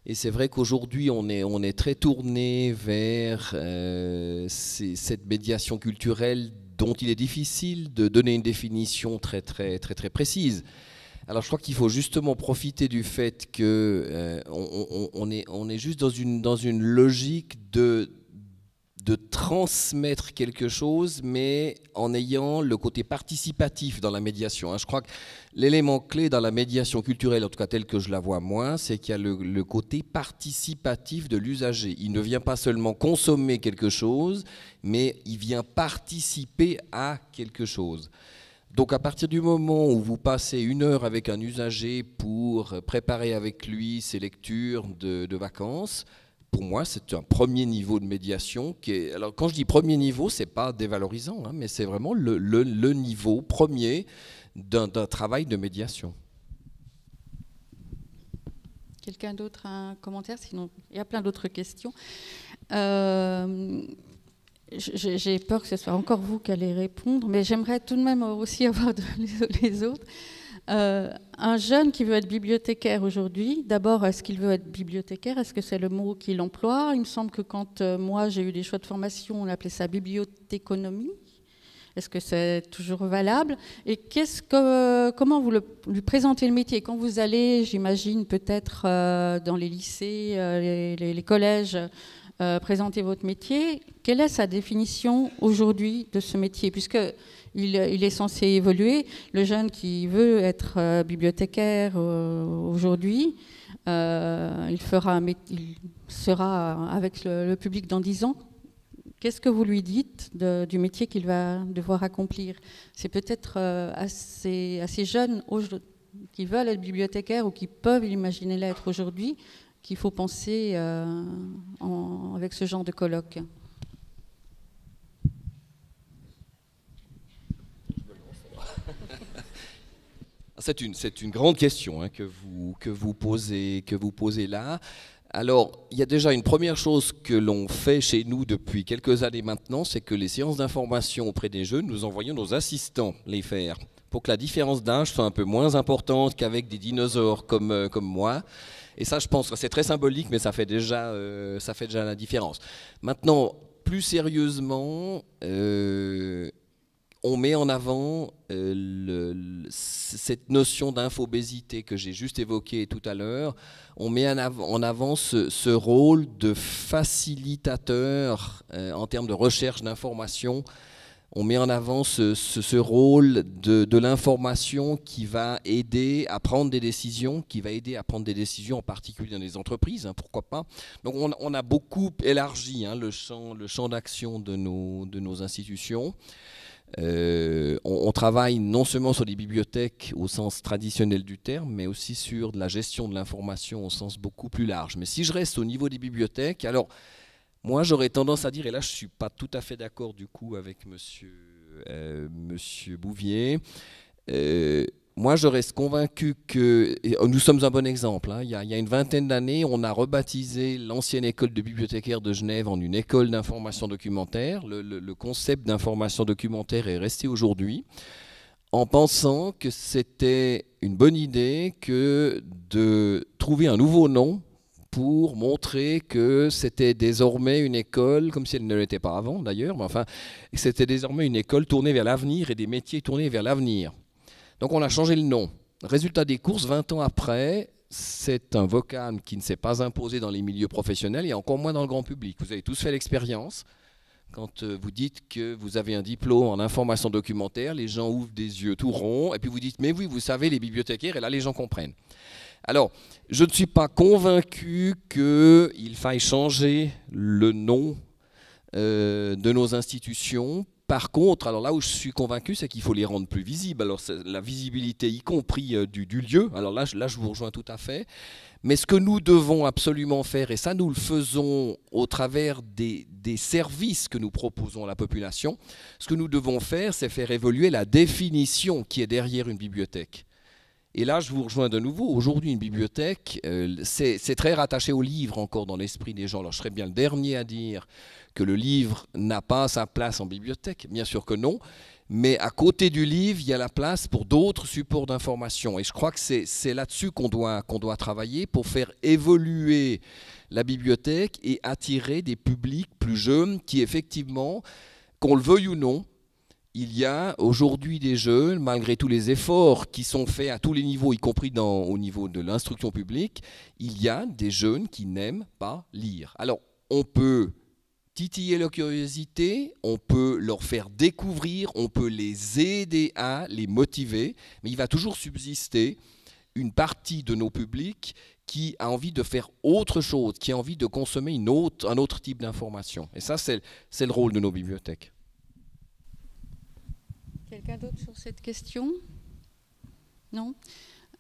Et c'est vrai qu'aujourd'hui, on est très tourné vers cette médiation culturelle dont il est difficile de donner une définition très, très, très, très précise. Alors, je crois qu'il faut justement profiter du fait que on est juste dans une logique de transmettre quelque chose, mais en ayant le côté participatif dans la médiation. Je crois que l'élément clé dans la médiation culturelle, en tout cas telle que je la vois moi, c'est qu'il y a le côté participatif de l'usager. Il ne vient pas seulement consommer quelque chose, mais il vient participer à quelque chose. Donc à partir du moment où vous passez 1 heure avec un usager pour préparer avec lui ses lectures de vacances, pour moi, c'est un premier niveau de médiation. Alors, quand je dis premier niveau, ce n'est pas dévalorisant, mais c'est vraiment le niveau premier d'un travail de médiation. Quelqu'un d'autre a un commentaire? Sinon, il y a plein d'autres questions. J'ai peur que ce soit encore vous qui allez répondre, mais j'aimerais tout de même aussi avoir les autres. Un jeune qui veut être bibliothécaire aujourd'hui, d'abord, est-ce qu'il veut être bibliothécaire? Est-ce que c'est le mot qu'il emploie? Il me semble que quand moi j'ai eu des choix de formation, on appelait ça bibliothéconomie. Est-ce que c'est toujours valable? Et comment vous lui présentez le métier? Quand vous allez, j'imagine, peut-être dans les lycées, les collèges, présenter votre métier, quelle est sa définition aujourd'hui de ce métier? Puisqu'il est censé évoluer. Le jeune qui veut être bibliothécaire aujourd'hui, il sera avec le public dans 10 ans. Qu'est-ce que vous lui dites du métier qu'il va devoir accomplir? C'est peut-être à ces jeunes qui veulent être bibliothécaires ou qui peuvent imaginer l'être aujourd'hui qu'il faut penser avec ce genre de colloque. C'est une grande question que vous posez là. Alors, il y a déjà une première chose que l'on fait chez nous depuis quelques années maintenant, c'est que les séances d'information auprès des jeunes, nous envoyons nos assistants les faire, pour que la différence d'âge soit un peu moins importante qu'avec des dinosaures comme moi. Et ça, je pense que c'est très symbolique, mais ça fait déjà la différence. Maintenant, plus sérieusement, on on met en avant cette notion d'infobésité que j'ai juste évoquée tout à l'heure. On met en avant ce rôle de facilitateur en termes de recherche d'information. On met en avant ce rôle de l'information qui va aider à prendre des décisions, en particulier dans les entreprises, hein, pourquoi pas. Donc on a beaucoup élargi le champ d'action de nos institutions. On travaille non seulement sur les bibliothèques au sens traditionnel du terme, mais aussi sur de la gestion de l'information au sens beaucoup plus large. Mais si je reste au niveau des bibliothèques, alors moi j'aurais tendance à dire, et là je ne suis pas tout à fait d'accord du coup avec monsieur Bouvier, moi je reste convaincu que, nous sommes un bon exemple, hein, il y a une vingtaine d'années, on a rebaptisé l'ancienne école de bibliothécaires de Genève en une école d'information documentaire. Le concept d'information documentaire est resté aujourd'hui, en pensant que c'était une bonne idée que de trouver un nouveau nom pour montrer que c'était désormais une école, comme si elle ne l'était pas avant d'ailleurs, mais enfin, c'était désormais une école tournée vers l'avenir et des métiers tournés vers l'avenir. Donc on a changé le nom. Résultat des courses, 20 ans après, c'est un vocable qui ne s'est pas imposé dans les milieux professionnels et encore moins dans le grand public. Vous avez tous fait l'expérience. Quand vous dites que vous avez un diplôme en information documentaire, les gens ouvrent des yeux tout ronds et puis vous dites « mais oui, vous savez, les bibliothécaires », et là les gens comprennent. Alors, je ne suis pas convaincu qu'il faille changer le nom de nos institutions. Par contre, alors là où je suis convaincu, c'est qu'il faut les rendre plus visibles. Alors, la visibilité, y compris du lieu. Alors là, je vous rejoins tout à fait. Mais ce que nous devons absolument faire, et ça nous le faisons au travers des services que nous proposons à la population, ce que nous devons faire, c'est faire évoluer la définition qui est derrière une bibliothèque. Et là, je vous rejoins de nouveau. Aujourd'hui, une bibliothèque, c'est très rattaché au livre encore dans l'esprit des gens. Alors, je serais bien le dernier à dire que le livre n'a pas sa place en bibliothèque. Bien sûr que non. Mais à côté du livre, il y a la place pour d'autres supports d'information. Et je crois que c'est là-dessus qu'on doit travailler pour faire évoluer la bibliothèque et attirer des publics plus jeunes qui, effectivement, qu'on le veuille ou non, il y a aujourd'hui des jeunes, malgré tous les efforts qui sont faits à tous les niveaux, y compris au niveau de l'instruction publique, il y a des jeunes qui n'aiment pas lire. Alors, on peut titiller leur curiosité, on peut leur faire découvrir, on peut les aider à les motiver, mais il va toujours subsister une partie de nos publics qui a envie de faire autre chose, qui a envie de consommer un autre type d'information. Et ça, c'est le rôle de nos bibliothèques. Quelqu'un d'autre sur cette question? Non?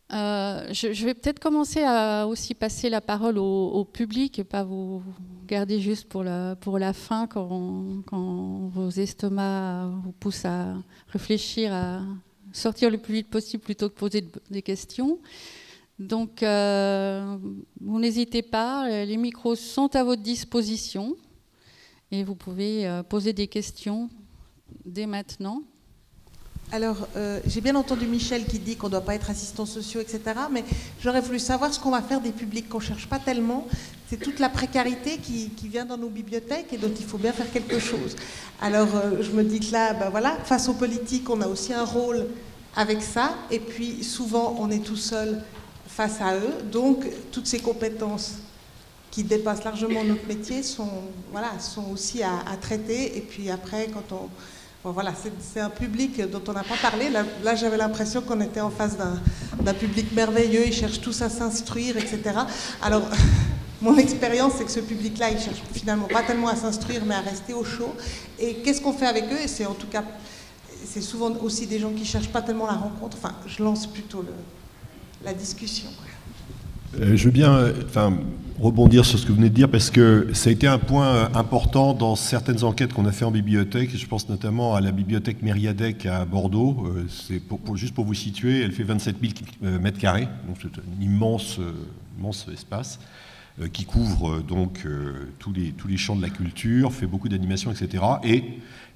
Je vais peut-être commencer à aussi passer la parole au public et pas vous garder juste pour la fin quand vos estomacs vous poussent à réfléchir, à sortir le plus vite possible plutôt que poser des questions. Donc, vous n'hésitez pas, les micros sont à votre disposition et vous pouvez poser des questions dès maintenant. Alors, j'ai bien entendu Michel qui dit qu'on ne doit pas être assistants sociaux, etc. Mais j'aurais voulu savoir ce qu'on va faire des publics qu'on ne cherche pas tellement. C'est toute la précarité qui vient dans nos bibliothèques et dont il faut bien faire quelque chose. Alors, je me dis que là, ben voilà, face aux politiques, on a aussi un rôle avec ça. Et puis, souvent, on est tout seul face à eux. Donc, toutes ces compétences qui dépassent largement notre métier sont aussi à traiter. Et puis après, quand on... Bon, voilà, c'est un public dont on n'a pas parlé. Là j'avais l'impression qu'on était en face d'un public merveilleux, ils cherchent tous à s'instruire, etc. Alors, mon expérience, c'est que ce public-là, il cherche finalement pas tellement à s'instruire, mais à rester au chaud. Et qu'est-ce qu'on fait avec eux? Et c'est en tout cas, c'est souvent aussi des gens qui cherchent pas tellement la rencontre. Enfin, je lance plutôt la discussion. Je veux bien rebondir sur ce que vous venez de dire parce que ça a été un point important dans certaines enquêtes qu'on a fait en bibliothèque. Je pense notamment à la bibliothèque Mériadec à Bordeaux. C'est juste pour vous situer, elle fait 27 000 mètres carrés, donc c'est un immense espace. qui couvre donc tous les champs de la culture, fait beaucoup d'animations, etc. Et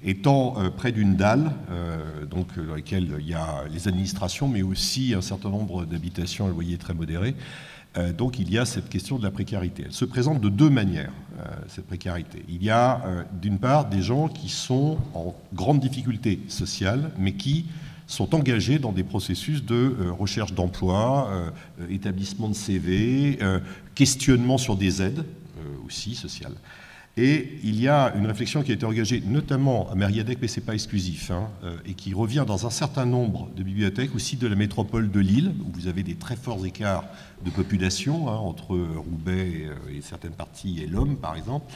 étant près d'une dalle, donc dans laquelle il y a les administrations, mais aussi un certain nombre d'habitations à loyer très modéré, donc il y a cette question de la précarité. Elle se présente de deux manières, cette précarité. Il y a d'une part des gens qui sont en grande difficulté sociale, mais qui sont engagés dans des processus de recherche d'emploi, établissement de CV, questionnement sur des aides aussi sociales. Et il y a une réflexion qui a été engagée notamment à Mériadec, mais ce n'est pas exclusif, et qui revient dans un certain nombre de bibliothèques, aussi de la métropole de Lille, où vous avez des très forts écarts de population entre Roubaix et certaines parties et l'Homme, par exemple,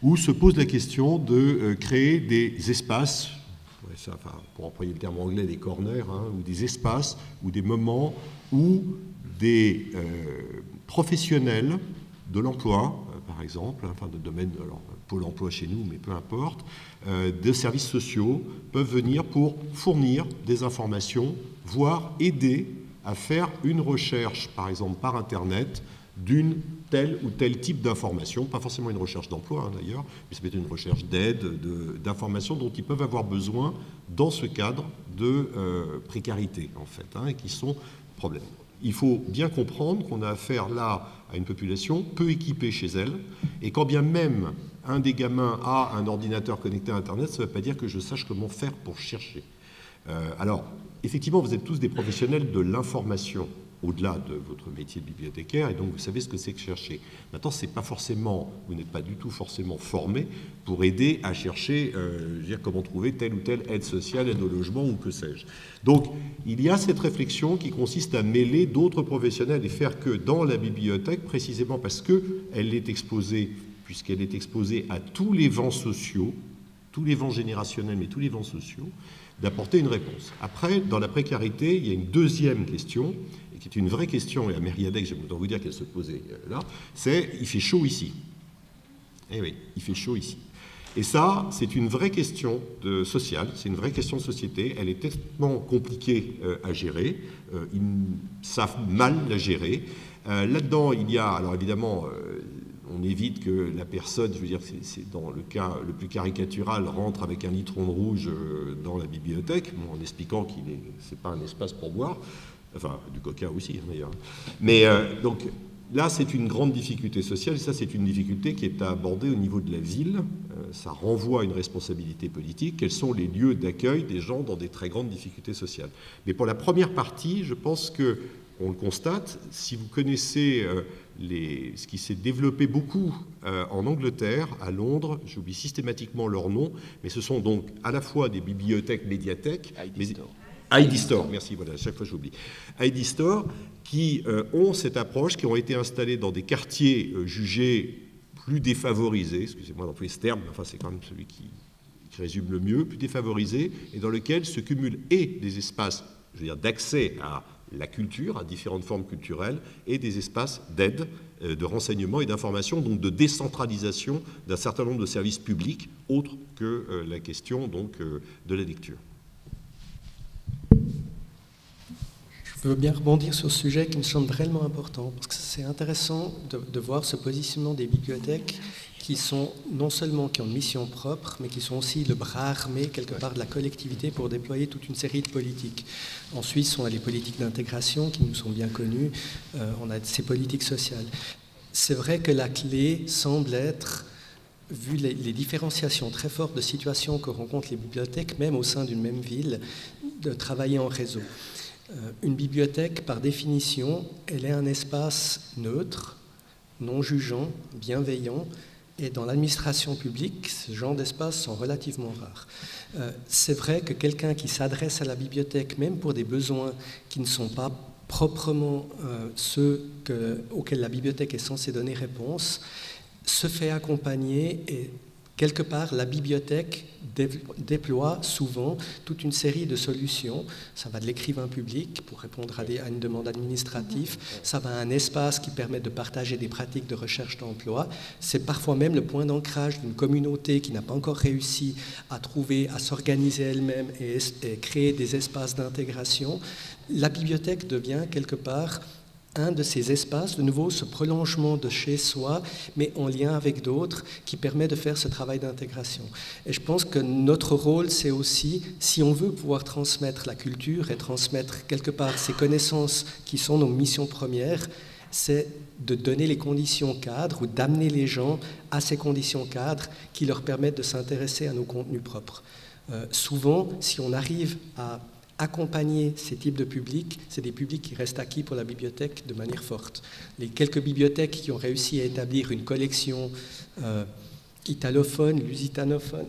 où se pose la question de créer des espaces, pour employer le terme anglais, des corners, ou des espaces, ou des moments où des professionnels de l'emploi, par exemple, enfin de domaine, alors Pôle emploi chez nous, mais peu importe, de services sociaux peuvent venir pour fournir des informations, voire aider à faire une recherche, par exemple par Internet, d'une tel ou tel type d'information, pas forcément une recherche d'emploi d'ailleurs, mais ça peut être une recherche d'aide, d'informations dont ils peuvent avoir besoin dans ce cadre de précarité, en fait, et qui sont problèmes. Il faut bien comprendre qu'on a affaire là à une population peu équipée chez elle, et quand bien même un des gamins a un ordinateur connecté à Internet, ça ne veut pas dire que je sache comment faire pour chercher. Alors, effectivement, vous êtes tous des professionnels de l'information, au-delà de votre métier de bibliothécaire, et donc vous savez ce que c'est que chercher. Maintenant, c'est pas forcément, vous n'êtes pas du tout forcément formé pour aider à chercher, comment trouver telle ou telle aide sociale, aide au logement ou que sais-je. Donc, il y a cette réflexion qui consiste à mêler d'autres professionnels et faire que dans la bibliothèque, précisément parce qu'elle est exposée, puisqu'elle est exposée à tous les vents sociaux, tous les vents générationnels, mais tous les vents sociaux, d'apporter une réponse. Après, dans la précarité, il y a une deuxième question, et qui est une vraie question, et à Mériadec, j'aime autant vous dire qu'elle se posait là, c'est « il fait chaud ici ». Eh oui, il fait chaud ici. Et ça, c'est une vraie question sociale, c'est une vraie question de société, elle est extrêmement compliquée à gérer, ils savent mal la gérer. Là-dedans, il y a, alors évidemment, on évite que la personne, je veux dire, c'est dans le cas le plus caricatural, rentre avec un litron de rouge dans la bibliothèque, en expliquant qu'il c'est pas un espace pour boire, enfin du coca aussi d'ailleurs. Mais donc là, c'est une grande difficulté sociale, et ça, c'est une difficulté qui est à aborder au niveau de la ville. Ça renvoie à une responsabilité politique. Quels sont les lieux d'accueil des gens dans des très grandes difficultés sociales? Mais pour la première partie, je pense que on le constate, si vous connaissez ce qui s'est développé beaucoup en Angleterre, à Londres, j'oublie systématiquement leur nom, mais ce sont donc à la fois des bibliothèques, médiathèques, ID Store, merci, voilà, à chaque fois j'oublie. ID Store, qui ont cette approche, qui ont été installés dans des quartiers jugés plus défavorisés, excusez-moi d'employer ce terme, enfin c'est quand même celui qui résume le mieux, plus défavorisés, et dans lequel se cumulent et des espaces, je veux dire, d'accès à la culture, à différentes formes culturelles, et des espaces d'aide, de renseignement et d'information, donc de décentralisation d'un certain nombre de services publics, autres que la question donc, de la lecture. Je veux bien rebondir sur ce sujet qui me semble réellement important, parce que c'est intéressant de voir ce positionnement des bibliothèques qui sont non seulement qui ont une mission propre, mais qui sont aussi le bras armé quelque part de la collectivité pour déployer toute une série de politiques. En Suisse, on a les politiques d'intégration qui nous sont bien connues, on a ces politiques sociales. C'est vrai que la clé semble être, vu les différenciations très fortes de situations que rencontrent les bibliothèques, même au sein d'une même ville, de travailler en réseau. Une bibliothèque, par définition, elle est un espace neutre, non jugeant, bienveillant, et dans l'administration publique, ce genre d'espaces sont relativement rares. C'est vrai que quelqu'un qui s'adresse à la bibliothèque, même pour des besoins qui ne sont pas proprement ceux auxquels la bibliothèque est censée donner réponse, se fait accompagner et quelque part, la bibliothèque déploie souvent toute une série de solutions. Ça va de l'écrivain public pour répondre à une demande administrative. Ça va à un espace qui permet de partager des pratiques de recherche d'emploi. C'est parfois même le point d'ancrage d'une communauté qui n'a pas encore réussi à trouver, à s'organiser elle-même et créer des espaces d'intégration. La bibliothèque devient quelque part un de ces espaces, de nouveau ce prolongement de chez soi, mais en lien avec d'autres, qui permet de faire ce travail d'intégration. Et je pense que notre rôle, c'est aussi, si on veut pouvoir transmettre la culture et transmettre quelque part ces connaissances qui sont nos missions premières, c'est de donner les conditions cadres ou d'amener les gens à ces conditions cadres qui leur permettent de s'intéresser à nos contenus propres. Souvent, si on arrive à accompagner ces types de publics, c'est des publics qui restent acquis pour la bibliothèque de manière forte. Les quelques bibliothèques qui ont réussi à établir une collection italophone, lusitanophone,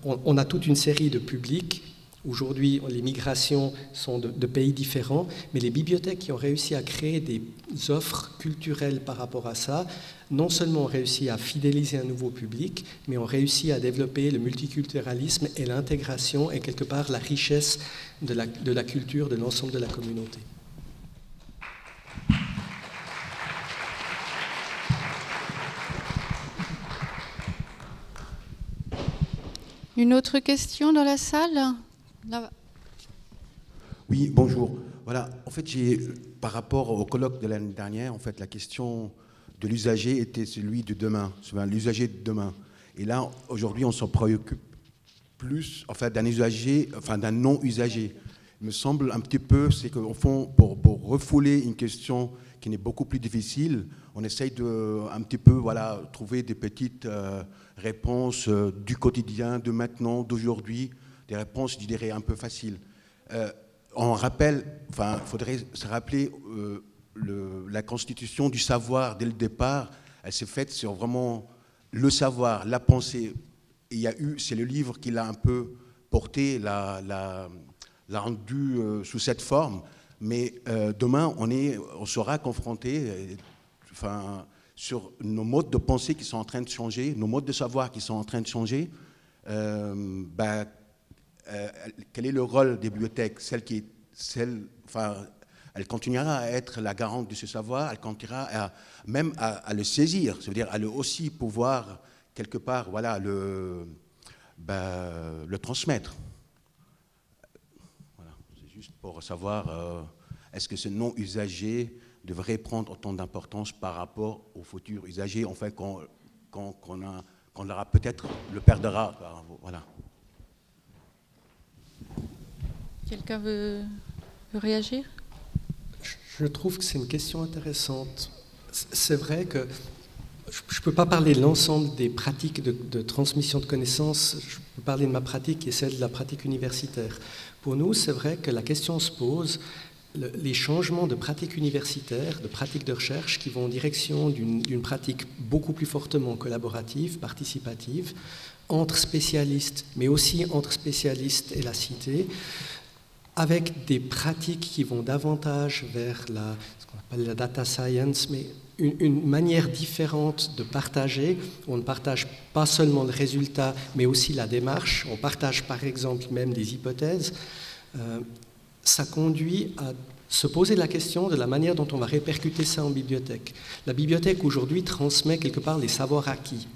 on a toute une série de publics. Aujourd'hui, les migrations sont de pays différents, mais les bibliothèques qui ont réussi à créer des offres culturelles par rapport à ça, non seulement ont réussi à fidéliser un nouveau public, mais ont réussi à développer le multiculturalisme et l'intégration et quelque part la richesse de la culture de l'ensemble de la communauté. Une autre question dans la salle ? Là. Oui, bonjour. Voilà, en fait, par rapport au colloque de l'année dernière, en fait, la question de l'usager était celui de demain, l'usager de demain. Et là, aujourd'hui, on s'en préoccupe plus, en fait, d'un usager, enfin, d'un non-usager. Il me semble un petit peu, c'est qu'au fond, pour refouler une question qui est beaucoup plus difficile, on essaye de, un petit peu, voilà, trouver des petites réponses du quotidien, de maintenant, d'aujourd'hui, des réponses, je dirais, un peu faciles. On rappelle, enfin, il faudrait se rappeler la constitution du savoir dès le départ, elle s'est faite sur vraiment le savoir, la pensée. Il y a eu, c'est le livre qui l'a un peu porté, l'a rendu sous cette forme. Mais demain, on sera confronté, enfin, sur nos modes de pensée qui sont en train de changer, nos modes de savoir qui sont en train de changer. Quel est le rôle des bibliothèques? Elle continuera à être la garante de ce savoir, elle continuera même à le saisir, c'est-à-dire à le aussi pouvoir, quelque part, voilà, le transmettre. Voilà. C'est juste pour savoir, est-ce que ce non-usager devrait prendre autant d'importance par rapport aux futurs usagers, en fait, qu'on aura peut-être le perdra. Voilà. Quelqu'un veut réagir? Je trouve que c'est une question intéressante. C'est vrai que je ne peux pas parler de l'ensemble des pratiques de transmission de connaissances, je peux parler de ma pratique qui est celle de la pratique universitaire. Pour nous, c'est vrai que la question se pose, les changements de pratique universitaire, de pratique de recherche qui vont en direction d'une pratique beaucoup plus fortement collaborative, participative, entre spécialistes, mais aussi entre spécialistes et la cité, avec des pratiques qui vont davantage vers ce qu'on appelle la data science, mais une manière différente de partager. On ne partage pas seulement le résultat, mais aussi la démarche. On partage par exemple même des hypothèses. Ça conduit à se poser la question de la manière dont on va répercuter ça en bibliothèque. La bibliothèque aujourd'hui transmet quelque part les savoirs acquis.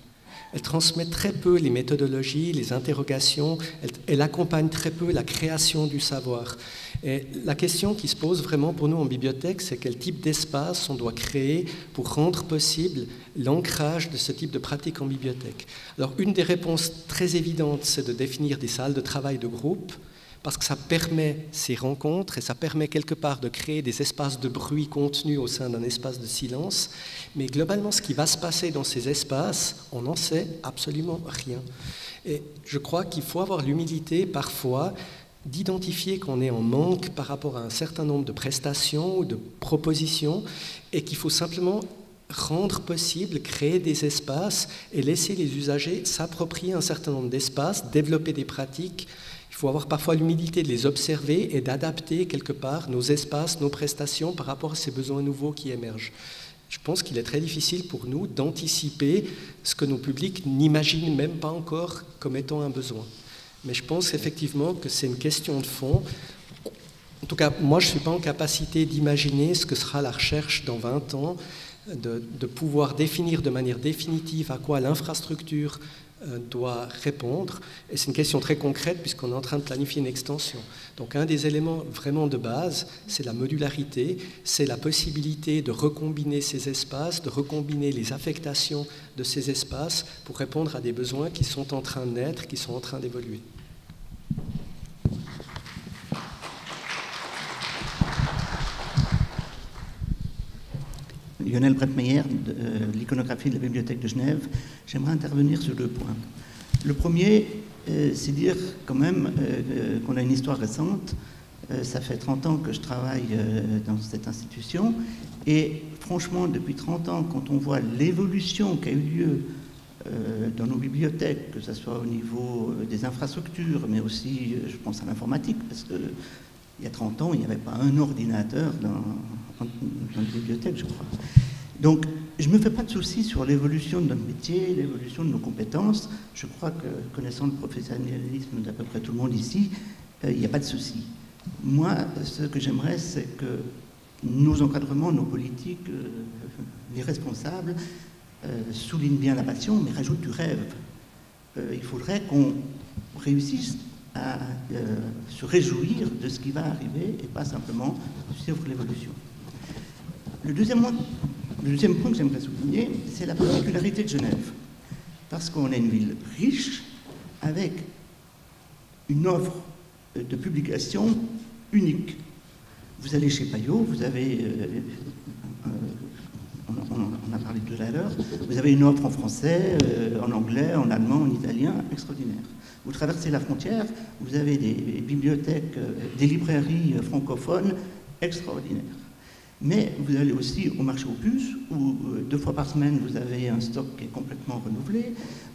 Elle transmet très peu les méthodologies, les interrogations, elle accompagne très peu la création du savoir. Et la question qui se pose vraiment pour nous en bibliothèque, c'est quel type d'espace on doit créer pour rendre possible l'ancrage de ce type de pratique en bibliothèque. Alors une des réponses très évidentes, c'est de définir des salles de travail de groupe, parce que ça permet ces rencontres et ça permet quelque part de créer des espaces de bruit contenus au sein d'un espace de silence. Mais globalement, ce qui va se passer dans ces espaces, on n'en sait absolument rien. Et je crois qu'il faut avoir l'humilité parfois d'identifier qu'on est en manque par rapport à un certain nombre de prestations ou de propositions et qu'il faut simplement rendre possible, créer des espaces et laisser les usagers s'approprier un certain nombre d'espaces, développer des pratiques. Il faut avoir parfois l'humilité de les observer et d'adapter quelque part nos espaces, nos prestations par rapport à ces besoins nouveaux qui émergent. Je pense qu'il est très difficile pour nous d'anticiper ce que nos publics n'imaginent même pas encore comme étant un besoin. Mais je pense effectivement que c'est une question de fond. En tout cas, moi, je ne suis pas en capacité d'imaginer ce que sera la recherche dans 20 ans, de pouvoir définir de manière définitive à quoi l'infrastructure doit répondre. Et c'est une question très concrète puisqu'on est en train de planifier une extension. Donc un des éléments vraiment de base, c'est la modularité, c'est la possibilité de recombiner ces espaces, de recombiner les affectations de ces espaces pour répondre à des besoins qui sont en train de naître, qui sont en train d'évoluer. Lionel Bretmeyer, de l'iconographie de la Bibliothèque de Genève. J'aimerais intervenir sur 2 points. Le premier, c'est dire quand même qu'on a une histoire récente. Ça fait 30 ans que je travaille dans cette institution. Et franchement, depuis 30 ans, quand on voit l'évolution qui a eu lieu dans nos bibliothèques, que ce soit au niveau des infrastructures, mais aussi, je pense à l'informatique, parce qu'il y a 30 ans, il n'y avait pas un ordinateur dans les bibliothèques, je crois. Donc, je ne me fais pas de soucis sur l'évolution de notre métier, l'évolution de nos compétences. Je crois que, connaissant le professionnalisme d'à peu près tout le monde ici, il n'y a pas de souci. Moi, ce que j'aimerais, c'est que nos encadrements, nos politiques, les responsables, soulignent bien la passion, mais rajoutent du rêve. Il faudrait qu'on réussisse à se réjouir de ce qui va arriver et pas simplement suivre l'évolution. Le deuxième point que j'aimerais souligner, c'est la particularité de Genève. Parce qu'on est une ville riche, avec une offre de publication unique. Vous allez chez Payot, vous avez, on a parlé tout à l'heure, vous avez une offre en français, en anglais, en allemand, en italien, extraordinaire. Vous traversez la frontière, vous avez des bibliothèques, des librairies francophones extraordinaires. Mais vous allez aussi au marché aux puces, où 2 fois par semaine, vous avez un stock qui est complètement renouvelé.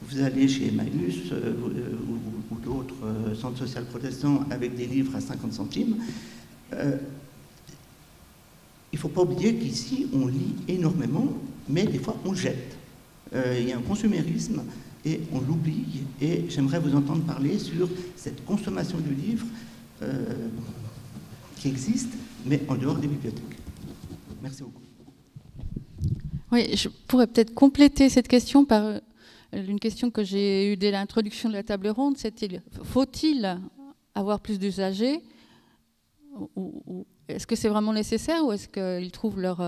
Vous allez chez Emmaüs ou d'autres centres sociaux protestants avec des livres à 50 centimes. Il ne faut pas oublier qu'ici, on lit énormément, mais des fois, on jette. Il y a un consumérisme et on l'oublie. Et j'aimerais vous entendre parler sur cette consommation du livre qui existe, mais en dehors des bibliothèques. Merci beaucoup. Oui, je pourrais peut-être compléter cette question par une question que j'ai eue dès l'introduction de la table ronde, c'était faut-il avoir plus d'usagers ou est-ce que c'est vraiment nécessaire ou est-ce qu'ils trouvent leur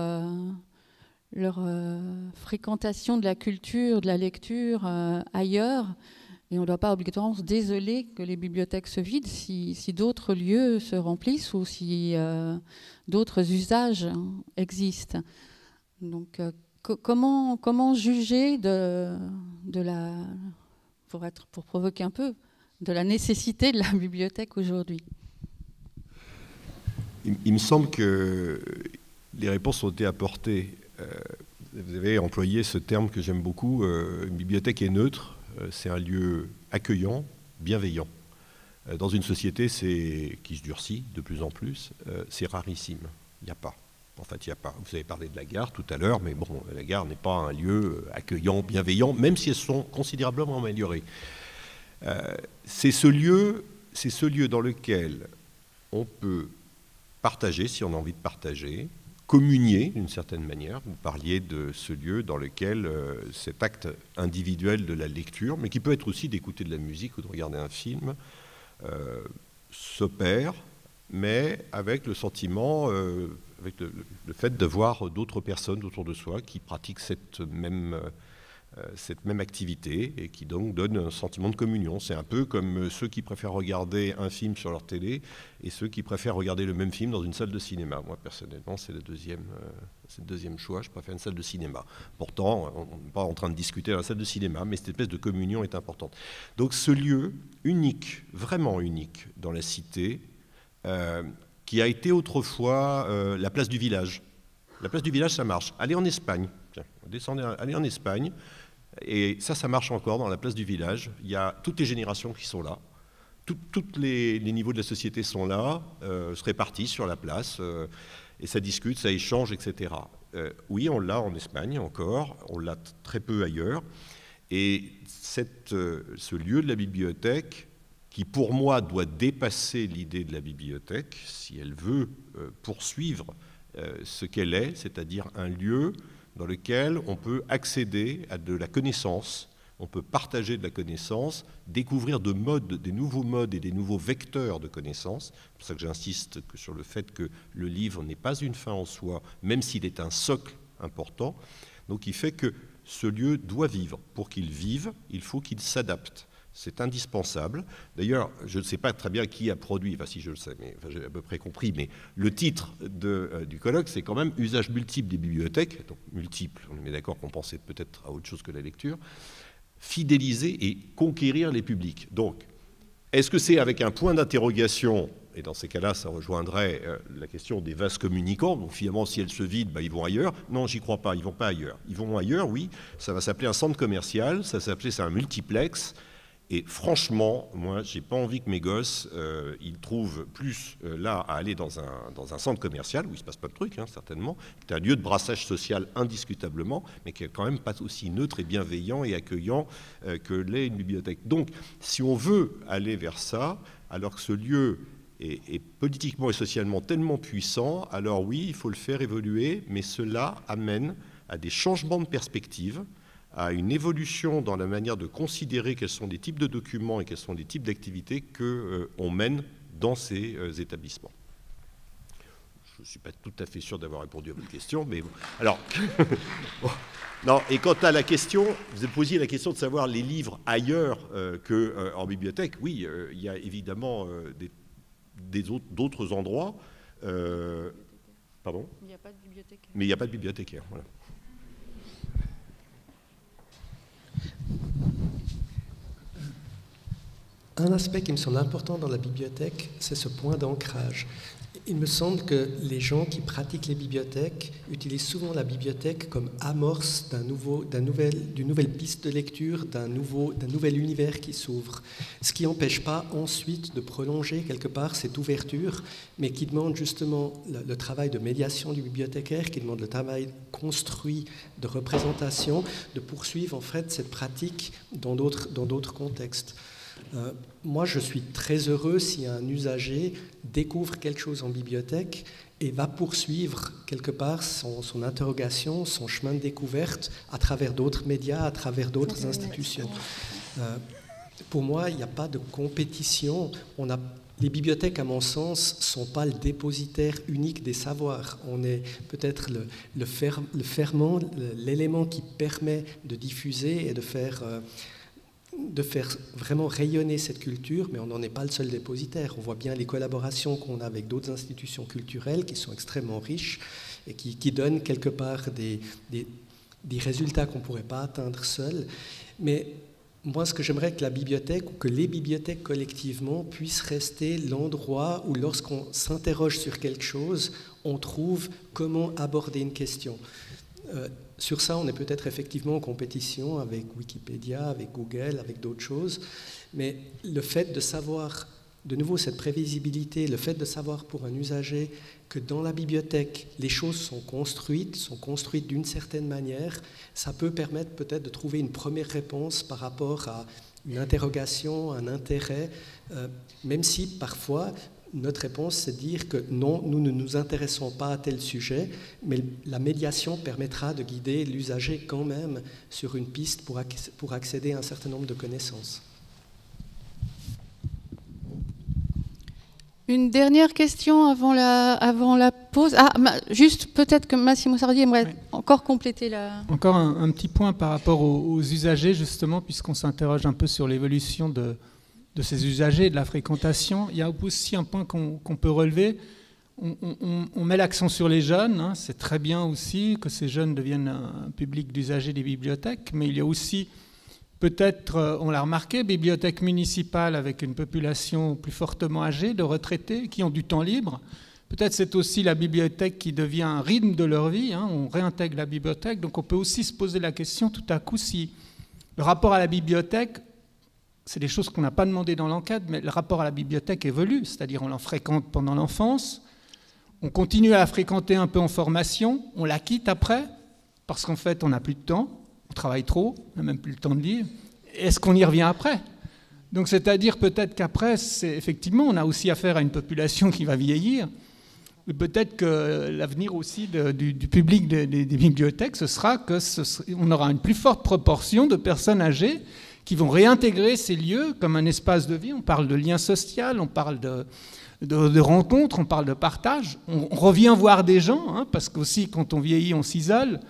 fréquentation de la culture, de la lecture ailleurs et on ne doit pas obligatoirement se désoler que les bibliothèques se vident si d'autres lieux se remplissent ou si d'autres usages existent. Donc, comment juger de la, pour provoquer un peu, de la nécessité de la bibliothèque aujourd'hui? Il me semble que les réponses ont été apportées. Vous avez employé ce terme que j'aime beaucoup, une bibliothèque est neutre, c'est un lieu accueillant, bienveillant. Dans une société qui se durcit de plus en plus, c'est rarissime. Il n'y a pas. En fait, il n'y a pas. Vous avez parlé de la gare tout à l'heure, mais bon, la gare n'est pas un lieu accueillant, bienveillant, même si elles sont considérablement améliorées. C'est ce lieu dans lequel on peut partager, si on a envie de partager, communier d'une certaine manière. Vous parliez de ce lieu dans lequel cet acte individuel de la lecture, mais qui peut être aussi d'écouter de la musique ou de regarder un film, s'opère, mais avec le sentiment, avec le fait de voir d'autres personnes autour de soi qui pratiquent cette même activité et qui donc donne un sentiment de communion. C'est un peu comme ceux qui préfèrent regarder un film sur leur télé et ceux qui préfèrent regarder le même film dans une salle de cinéma. Moi, personnellement, c'est le deuxième choix. Je préfère une salle de cinéma. Pourtant, on n'est pas en train de discuter dans la salle de cinéma, mais cette espèce de communion est importante. Donc ce lieu unique, vraiment unique dans la cité, qui a été autrefois la place du village. La place du village, ça marche. Allez en Espagne. Tiens, allez en Espagne. Et ça marche encore dans la place du village. Il y a toutes les générations qui sont là. Tous les niveaux de la société sont là, se répartissent sur la place, et ça discute, ça échange, etc. Oui, on l'a en Espagne encore, on l'a très peu ailleurs. Et ce lieu de la bibliothèque, qui pour moi doit dépasser l'idée de la bibliothèque, si elle veut poursuivre ce qu'elle est, c'est-à-dire un lieu dans lequel on peut accéder à de la connaissance, On peut partager de la connaissance, découvrir des nouveaux modes et des nouveaux vecteurs de connaissance. C'est pour ça que j'insiste sur le fait que le livre n'est pas une fin en soi, même s'il est un socle important. Donc il fait que ce lieu doit vivre. Pour qu'il vive, il faut qu'il s'adapte. C'est indispensable. D'ailleurs, je ne sais pas très bien qui a produit, enfin si je le sais, mais enfin, j'ai à peu près compris, mais le titre du colloque, c'est quand même « Usage multiple des bibliothèques », donc multiple, on est d'accord qu'on pensait peut-être à autre chose que la lecture, fidéliser et conquérir les publics. Donc, est-ce que c'est avec un point d'interrogation, et dans ces cas-là, ça rejoindrait la question des vases communicants, donc finalement, si elles se vident, ben, ils vont ailleurs. Non, j'y crois pas, ils vont pas ailleurs. Ils vont ailleurs, oui, ça va s'appeler un centre commercial, ça va s'appeler un multiplex, et franchement, moi, j'ai pas envie que mes gosses, ils trouvent plus là à aller dans un centre commercial, où il se passe pas de trucs, hein, certainement, c'est un lieu de brassage social indiscutablement, mais qui est quand même pas aussi neutre et bienveillant et accueillant que l'est une bibliothèque. Donc, si on veut aller vers ça, alors que ce lieu est politiquement et socialement tellement puissant, alors oui, il faut le faire évoluer, mais cela amène à des changements de perspective, à une évolution dans la manière de considérer quels sont les types de documents et quels sont les types d'activités qu'on mène dans ces établissements. Je ne suis pas tout à fait sûr d'avoir répondu à votre question, mais bon. Alors, bon. Non, et quant à la question, vous avez posé la question de savoir les livres ailleurs qu'en bibliothèque. Oui, il y a évidemment d'autres endroits. Pardon ? Il n'y a pas de bibliothécaire. Mais il n'y a pas de bibliothécaire, voilà. Un aspect qui me semble important dans la bibliothèque, c'est ce point d'ancrage. Il me semble que les gens qui pratiquent les bibliothèques utilisent souvent la bibliothèque comme amorce d'une nouvelle piste de lecture, d'un nouvel univers qui s'ouvre. Ce qui n'empêche pas ensuite de prolonger quelque part cette ouverture, mais qui demande justement le travail de médiation du bibliothécaire, qui demande le travail construit de représentation, de poursuivre en fait cette pratique dans d'autres contextes. Moi, je suis très heureux si un usager découvre quelque chose en bibliothèque et va poursuivre quelque part son interrogation, son chemin de découverte à travers d'autres médias, à travers d'autres institutions. Pour moi, il n'y a pas de compétition. Les bibliothèques, à mon sens, ne sont pas le dépositaire unique des savoirs. On est peut-être le ferment, l'élément qui permet de diffuser et de faire vraiment rayonner cette culture, mais on n'en est pas le seul dépositaire. On voit bien les collaborations qu'on a avec d'autres institutions culturelles qui sont extrêmement riches et qui donnent quelque part des résultats qu'on ne pourrait pas atteindre seul. Mais moi, ce que j'aimerais que la bibliothèque ou que les bibliothèques collectivement puissent rester l'endroit où, lorsqu'on s'interroge sur quelque chose, on trouve comment aborder une question. Sur ça, on est peut-être effectivement en compétition avec Wikipédia, avec Google, avec d'autres choses, mais le fait de savoir, de nouveau cette prévisibilité, le fait de savoir pour un usager que dans la bibliothèque, les choses sont construites d'une certaine manière, ça peut permettre peut-être de trouver une première réponse par rapport à une interrogation, un intérêt, même si parfois notre réponse, c'est de dire que non, nous ne nous intéressons pas à tel sujet, mais la médiation permettra de guider l'usager quand même sur une piste pour accéder à un certain nombre de connaissances. Une dernière question avant la pause. Juste peut-être que Massimo Sardi aimerait encore compléter la... Encore un petit point par rapport aux usagers, justement, puisqu'on s'interroge un peu sur l'évolution de ces usagers, de la fréquentation. Il y a aussi un point qu'on peut relever. On met l'accent sur les jeunes. Hein. C'est très bien aussi que ces jeunes deviennent un public d'usagers des bibliothèques, mais il y a aussi, peut-être, on l'a remarqué, bibliothèques municipales avec une population plus fortement âgée, de retraités qui ont du temps libre. Peut-être c'est aussi la bibliothèque qui devient un rythme de leur vie. Hein. On réintègre la bibliothèque. Donc on peut aussi se poser la question tout à coup si le rapport à la bibliothèque, c'est des choses qu'on n'a pas demandé dans l'enquête, mais le rapport à la bibliothèque évolue, c'est-à-dire on l'en fréquente pendant l'enfance, on continue à la fréquenter un peu en formation, on la quitte après, parce qu'en fait on n'a plus de temps, on travaille trop, on n'a même plus le temps de lire. Est-ce qu'on y revient après ? Donc c'est-à-dire peut-être qu'après, effectivement, on a aussi affaire à une population qui va vieillir, Peut-être que l'avenir aussi du public des bibliothèques, ce sera qu'on aura une plus forte proportion de personnes âgées qui vont réintégrer ces lieux comme un espace de vie. On parle de lien social, on parle de rencontres, on parle de partage. On revient voir des gens, hein, parce qu'aussi quand on vieillit, on s'isole.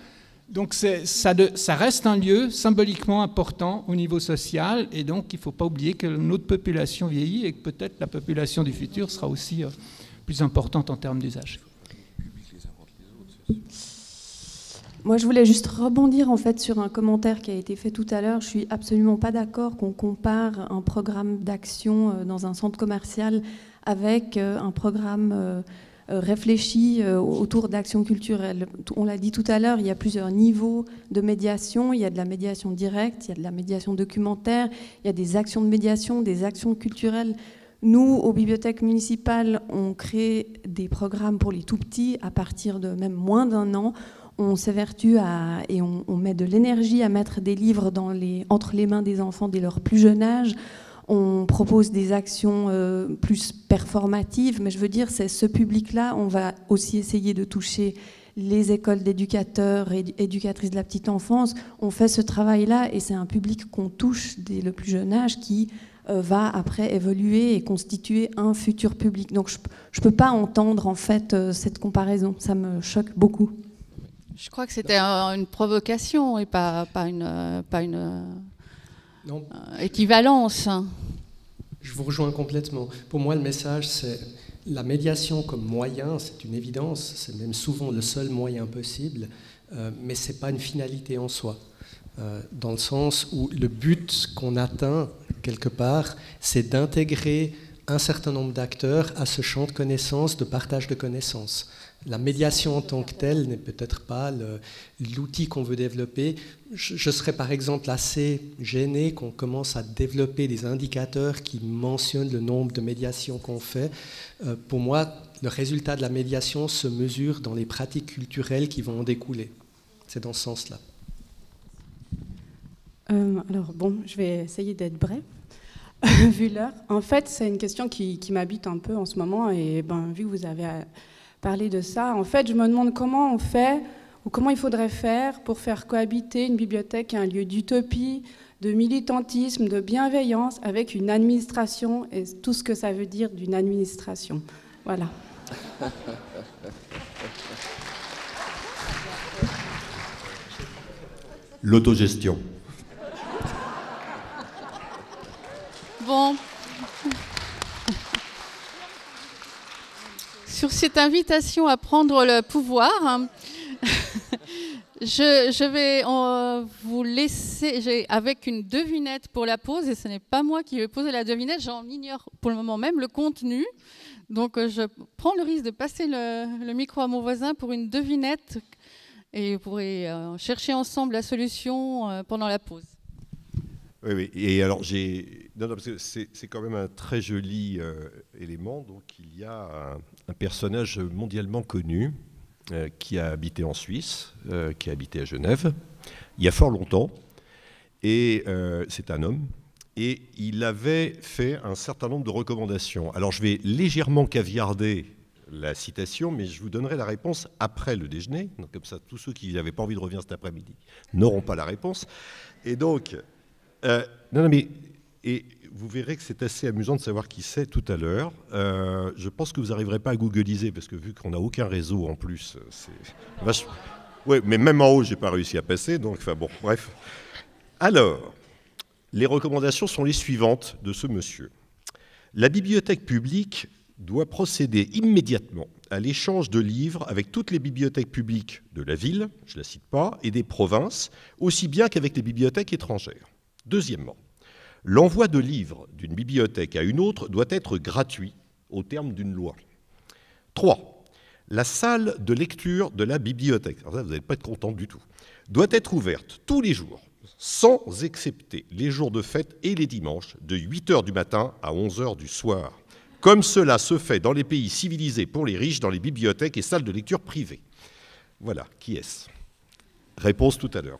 Donc ça reste un lieu symboliquement important au niveau social, et donc il ne faut pas oublier que notre population vieillit et que peut-être la population du futur sera aussi plus importante en termes d'usage. Moi, je voulais juste rebondir en fait sur un commentaire qui a été fait tout à l'heure. Je suis absolument pas d'accord qu'on compare un programme d'action dans un centre commercial avec un programme réfléchi autour d'actions culturelles. On l'a dit tout à l'heure, il y a plusieurs niveaux de médiation. Il y a de la médiation directe, il y a de la médiation documentaire, il y a des actions de médiation, des actions culturelles. Nous, aux bibliothèques municipales, on crée des programmes pour les tout-petits à partir de même moins d'1 an. On s'évertue et on met de l'énergie à mettre des livres entre les mains des enfants dès leur plus jeune âge. On propose des actions plus performatives, mais je veux dire, c'est ce public-là. On va aussi essayer de toucher les écoles d'éducateurs et éducatrices de la petite enfance. On fait ce travail-là et c'est un public qu'on touche dès le plus jeune âge qui va après évoluer et constituer un futur public. Donc je ne peux pas entendre en fait cette comparaison. Ça me choque beaucoup. Je crois que c'était une provocation et pas une équivalence. Je vous rejoins complètement. Pour moi, le message, c'est la médiation comme moyen, c'est une évidence, c'est même souvent le seul moyen possible, mais ce n'est pas une finalité en soi. Dans le sens où le but qu'on atteint, quelque part, c'est d'intégrer un certain nombre d'acteurs à ce champ de connaissances, de partage de connaissances. La médiation en tant que telle n'est peut-être pas l'outil qu'on veut développer. Je serais par exemple assez gêné qu'on commence à développer des indicateurs qui mentionnent le nombre de médiations qu'on fait. Pour moi, le résultat de la médiation se mesure dans les pratiques culturelles qui vont en découler. C'est dans ce sens-là. Alors bon, je vais essayer d'être bref, vu l'heure. En fait, c'est une question qui m'habite un peu en ce moment, et vu que vous avez parlé de ça, en fait, je me demande comment on fait, ou comment il faudrait faire pour faire cohabiter une bibliothèque et un lieu d'utopie, de militantisme, de bienveillance, avec une administration, et tout ce que ça veut dire d'une administration. Voilà. L'autogestion. Bon. Sur cette invitation à prendre le pouvoir, je vais vous laisser avec une devinette pour la pause, et ce n'est pas moi qui vais poser la devinette, j'en ignore pour le moment même le contenu. Donc je prends le risque de passer le micro à mon voisin pour une devinette, et vous pourrez chercher ensemble la solution pendant la pause. Oui, et alors non, parce que c'est quand même un très joli élément. Donc il y a un personnage mondialement connu qui a habité en Suisse, qui a habité à Genève, il y a fort longtemps, et c'est un homme, et il avait fait un certain nombre de recommandations. Alors je vais légèrement caviarder la citation, mais je vous donnerai la réponse après le déjeuner. Donc comme ça, tous ceux qui n'avaient pas envie de revenir cet après-midi n'auront pas la réponse. Et donc, et vous verrez que c'est assez amusant de savoir qui c'est tout à l'heure. Je pense que vous n'arriverez pas à googliser, parce que vu qu'on n'a aucun réseau en plus, c'est vachement... Oui, mais même en haut, je n'ai pas réussi à passer, donc enfin bon, bref. Alors, les recommandations sont les suivantes de ce monsieur. La bibliothèque publique doit procéder immédiatement à l'échange de livres avec toutes les bibliothèques publiques de la ville, je ne la cite pas, et des provinces, aussi bien qu'avec les bibliothèques étrangères. Deuxièmement, l'envoi de livres d'une bibliothèque à une autre doit être gratuit au terme d'une loi. 3. La salle de lecture de la bibliothèque, alors ça, vous n'allez pas être content du tout, doit être ouverte tous les jours, sans excepter les jours de fête et les dimanches, de 8h du matin à 11h du soir, comme cela se fait dans les pays civilisés pour les riches, dans les bibliothèques et salles de lecture privées. Voilà, qui est-ce? Réponse tout à l'heure.